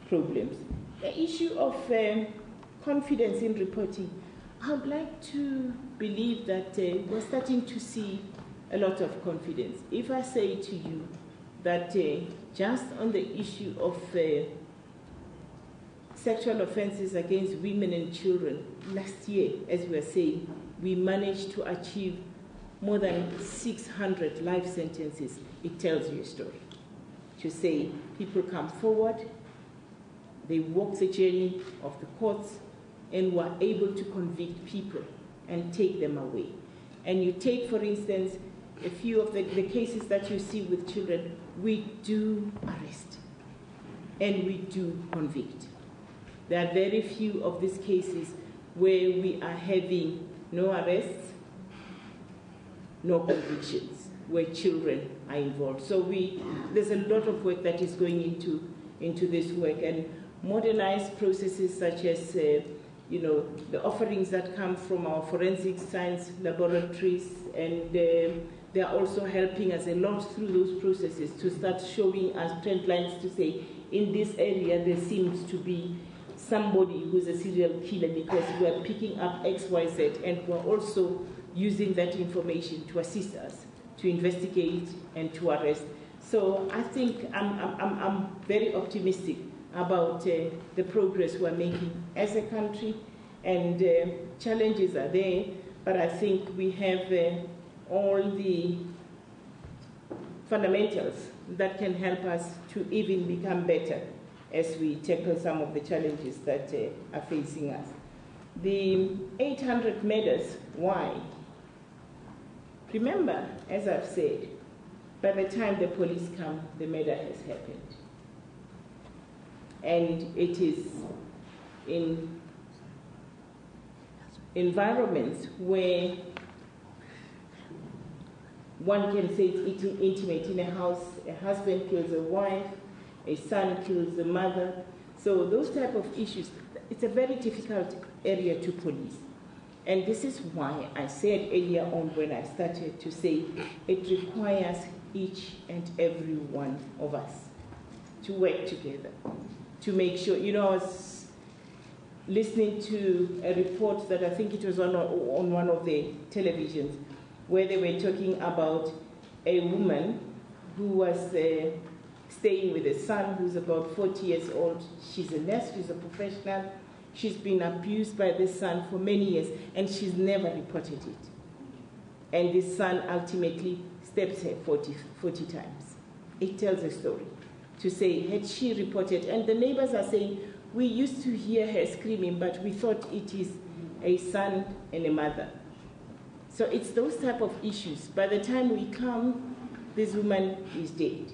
problems. The issue of confidence in reporting, I would like to believe that we're starting to see a lot of confidence. If I say to you that just on the issue of sexual offenses against women and children, last year, as we were saying, we managed to achieve more than 600 life sentences. It tells you a story. To say people come forward, they walk the journey of the courts, and were able to convict people and take them away. And you take, for instance, a few of the cases that you see with children, we do arrest and we do convict. There are very few of these cases where we are having no arrests, no convictions, where children are involved. So there's a lot of work that is going into this work, and modernized processes such as the offerings that come from our forensic science laboratories, and they are also helping us a lot through those processes to start showing us trend lines to say, in this area there seems to be somebody who's a serial killer because we are picking up X, Y, Z, and we're also using that information to assist us to investigate and to arrest. So I think I'm very optimistic about the progress we're making as a country, and challenges are there, but I think we have all the fundamentals that can help us to even become better as we tackle some of the challenges that are facing us. The 800 murders, why? Remember, as I've said, by the time the police come, the murder has happened. And it is in environments where one can say it's intimate. In a house, a husband kills a wife, a son kills a mother. So those type of issues, it's a very difficult area to police. And this is why I said earlier on when I started to say it requires each and every one of us to work together, to make sure. I was listening to a report that I think it was on one of the televisions, where they were talking about a woman who was staying with a son who's about 40 years old. She's a nurse, she's a professional. She's been abused by this son for many years, and she's never reported it. And this son ultimately steps her 40 times. It tells a story to say, had she reported, and the neighbors are saying, we used to hear her screaming, but we thought it is a son and a mother. So it's those type of issues. By the time we come, this woman is dead.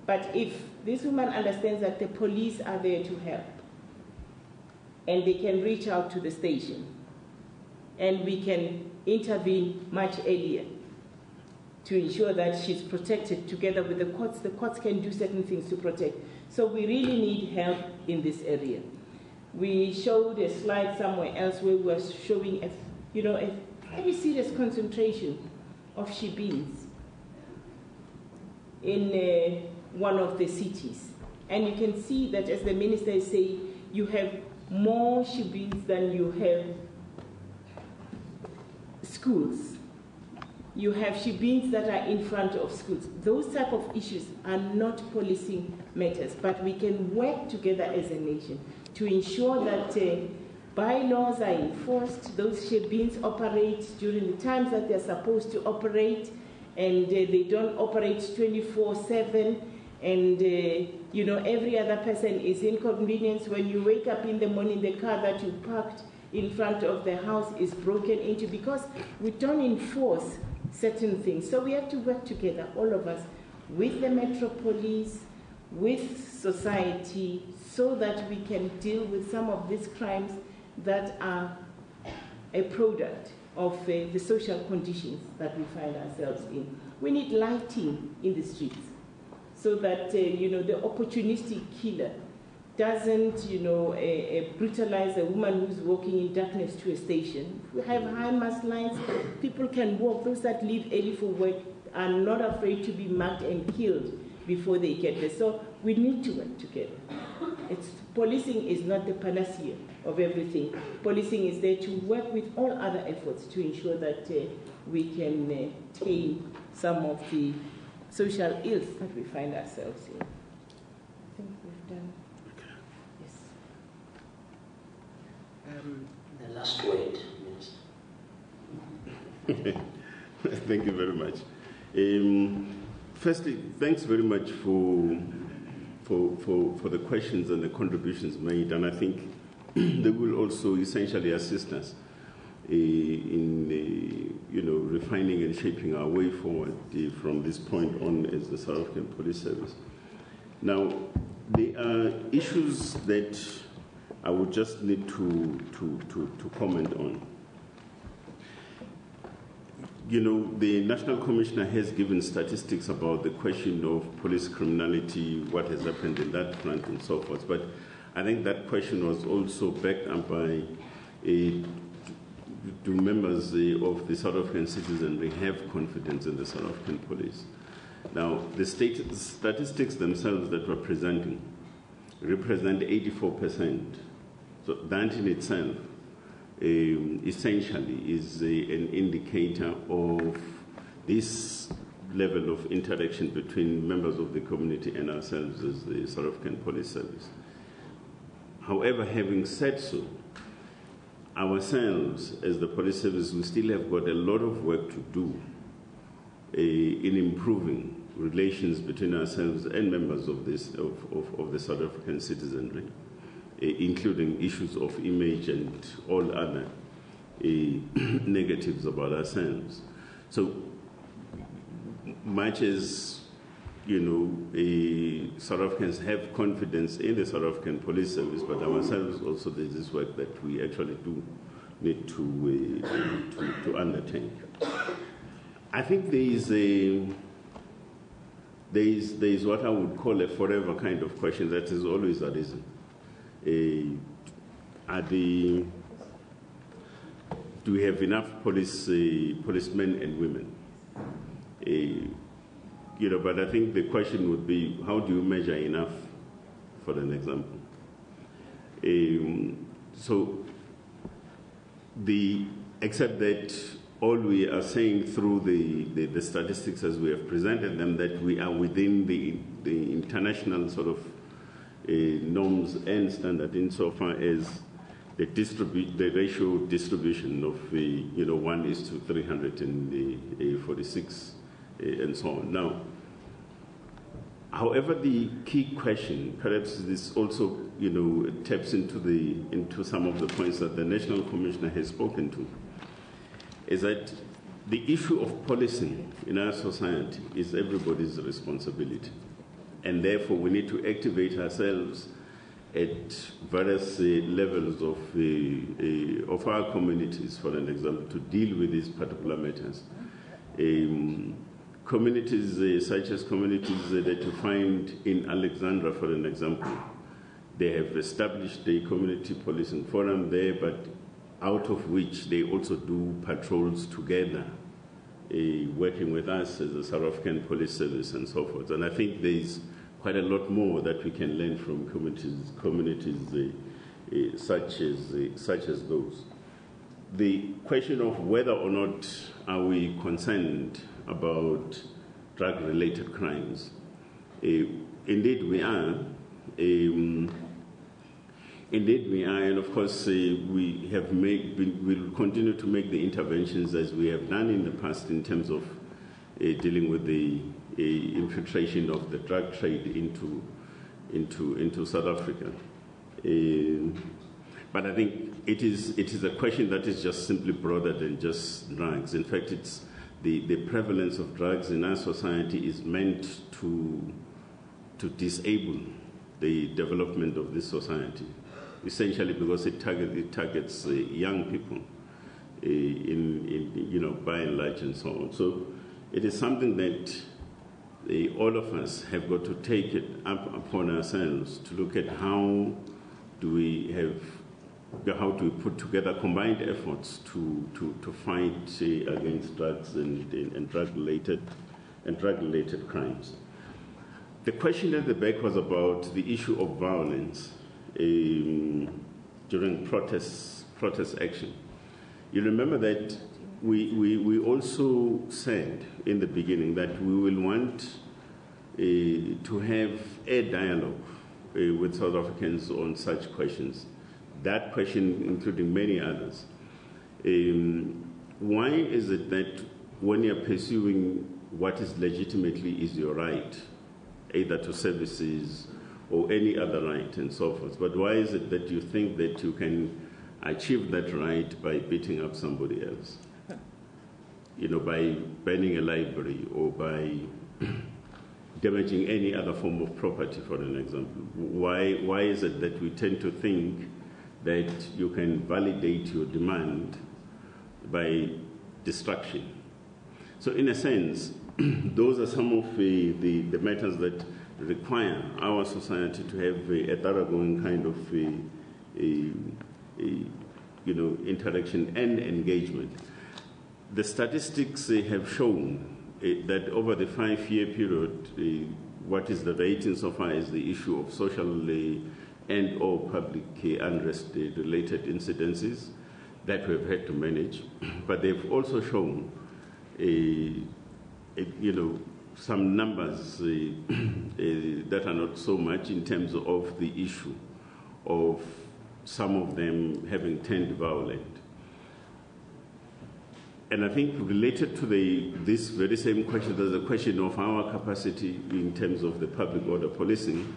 But if this woman understands that the police are there to help, and they can reach out to the station, and we can intervene much earlier to ensure that she's protected together with the courts can do certain things to protect. So we really need help in this area. We showed a slide somewhere else where we were showing a very serious concentration of shebeens in one of the cities. And you can see that, as the minister is saying, you have more shebeens than you have schools. You have shebeens that are in front of schools. Those type of issues are not policing matters, but we can work together as a nation to ensure that bylaws are enforced, those shebeens operate during the times that they're supposed to operate, and they don't operate 24/7, and every other person is inconvenienced. When you wake up in the morning, the car that you parked in front of the house is broken into because we don't enforce certain things. So we have to work together, all of us, with the Metro Police, with society, so that we can deal with some of these crimes that are a product of the social conditions that we find ourselves in. We need lighting in the streets so that the opportunistic killer doesn't brutalize a woman who's walking in darkness to a station. If we have high mass lines, people can walk. Those that leave early for work are not afraid to be mugged and killed before they get there. So we need to work together. Policing is not the panacea of everything. Policing is there to work with all other efforts to ensure that we can tame some of the social ills that we find ourselves in. I think we've done. Yes. The last word, Minister. Thank you very much. Firstly, thanks very much for the questions and the contributions made, and I think they will also essentially assist us in refining and shaping our way forward from this point on as the South African Police Service. Now, there are issues that I would just need to comment on. The National Commissioner has given statistics about the question of police criminality, what has happened in that front and so forth, but I think that question was also backed up by do members of the South African citizenry have confidence in the South African police? Now, the statistics themselves that we're presenting represent 84%. So that in itself essentially is an indicator of this level of interaction between members of the community and ourselves as the South African Police Service. However, having said so, ourselves as the police service, we still have got a lot of work to do in improving relations between ourselves and members of the South African citizenry, including issues of image and all other negatives about ourselves. So much as South Africans have confidence in the South African Police Service, but ourselves also there's this work that we actually do need to undertake. I think there is what I would call a forever kind of question that has always arisen. Do we have enough policemen and women? But I think the question would be, how do you measure enough, for an example? Except that all we are saying through the statistics as we have presented them, that we are within the international sort of norms and standard insofar as the ratio distribution of 1:346 and so on. Now, however, the key question, perhaps this also taps into some of the points that the National Commissioner has spoken to, is that the issue of policing in our society is everybody's responsibility. And therefore, we need to activate ourselves at various levels of our communities, for an example, to deal with these particular matters. Communities such as communities that you find in Alexandra, for an example, they have established a community policing forum there, but out of which they also do patrols together, working with us as the South African Police Service and so forth. And I think there's quite a lot more that we can learn from communities such as those. The question of whether or not are we concerned about drug-related crimes, indeed we are. Indeed we are, and of course we will continue to make the interventions as we have done in the past in terms of dealing with the infiltration of the drug trade into South Africa. But I think it is a question that is just simply broader than just drugs. In fact, it's the prevalence of drugs in our society is meant to disable the development of this society, essentially because it targets young people, by and large and so on. So it is something that all of us have got to take it up upon ourselves to look at how do we put together combined efforts to fight against drugs and drug-related crimes. The question at the back was about the issue of violence during protest action. You remember that we also said in the beginning that we will want to have a dialogue with South Africans on such questions. That question, including many others. Why is it that when you're pursuing what is legitimately is your right, either to services or any other right and so forth, but why is it that you think that you can achieve that right by beating up somebody else? By burning a library or by damaging any other form of property, for an example. Why is it that we tend to think that you can validate your demand by destruction? So in a sense, those are some of the matters that require our society to have a thoroughgoing kind of interaction and engagement. The statistics have shown that over the 5-year period, what is the rate insofar as the issue of social and or public unrest related incidences that we've had to manage, but they've also shown some numbers that are not so much in terms of the issue of some of them having turned violent. And I think related to this very same question, there's a question of our capacity in terms of the public order policing.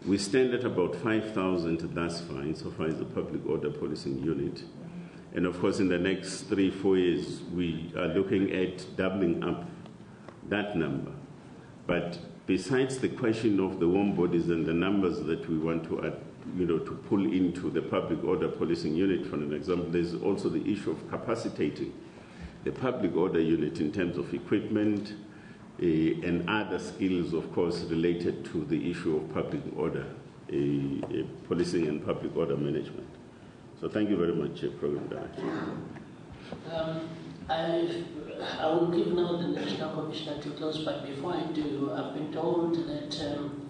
We stand at about 5,000 thus far, insofar as the public order policing unit. And of course, in the next 3-4 years, we are looking at doubling up that number. But besides the question of the warm bodies and the numbers that we want to add, to pull into the public order policing unit, for an example, there's also the issue of capacitating the public order unit in terms of equipment and other skills, of course, related to the issue of public order, policing and public order management. So thank you very much, Program Director. I will give now the National Commissioner to close, but before I do, I've been told that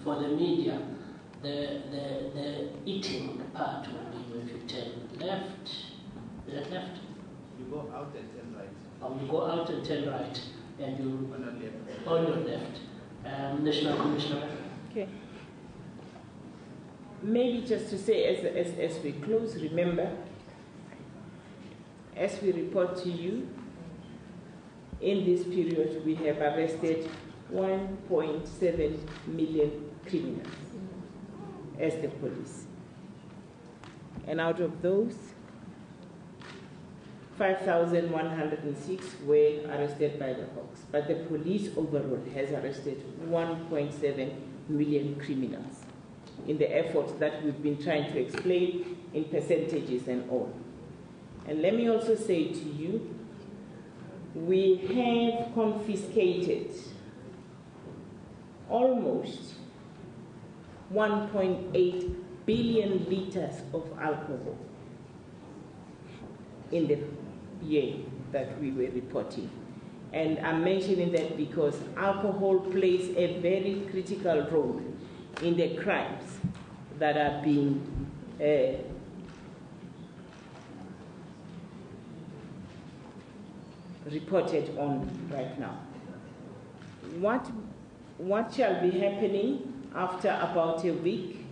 for the media, the eating part will be if you turn left. Is that left? You go out and turn right. You go out and turn right, and you on your left. National Commissioner. Okay. Maybe just to say, as we close, remember, as we report to you, in this period we have arrested 1.7 million criminals as the police. And out of those, 5,106 were arrested by the Hawks. But the police overall has arrested 1.7 million criminals in the efforts that we've been trying to explain in percentages and all. And let me also say to you, we have confiscated almost 1.8 billion liters of alcohol in the year that we were reporting. And I'm mentioning that because alcohol plays a very critical role in the crimes that are being reported on right now. What shall be happening after about a week?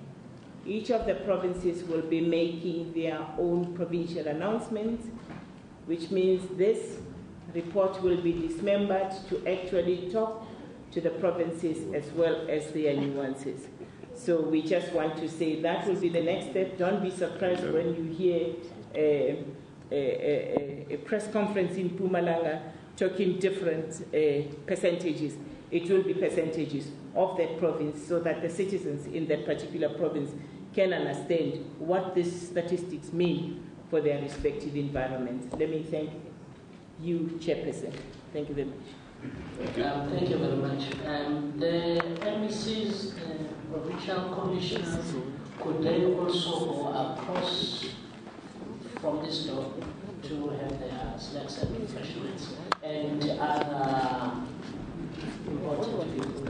Each of the provinces will be making their own provincial announcements, which means this report will be dismembered to actually talk to the provinces as well as their nuances. So we just want to say that will be the next step. Don't be surprised when you hear a press conference in Mpumalanga talking different percentages. It will be percentages of that province so that the citizens in that particular province can understand what these statistics mean for their respective environments. Let me thank you, Chairperson. Thank you very much. Thank you very much. The MECs, provincial commissioners, could they also go across from this door to have their snacks and refreshments and other important people?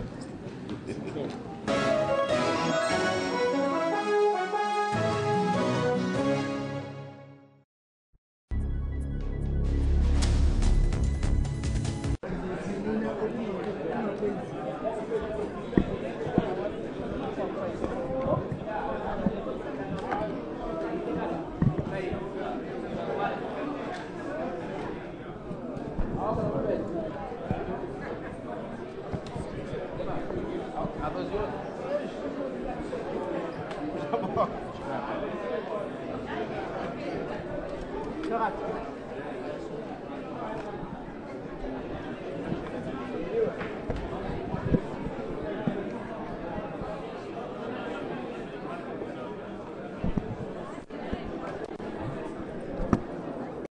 All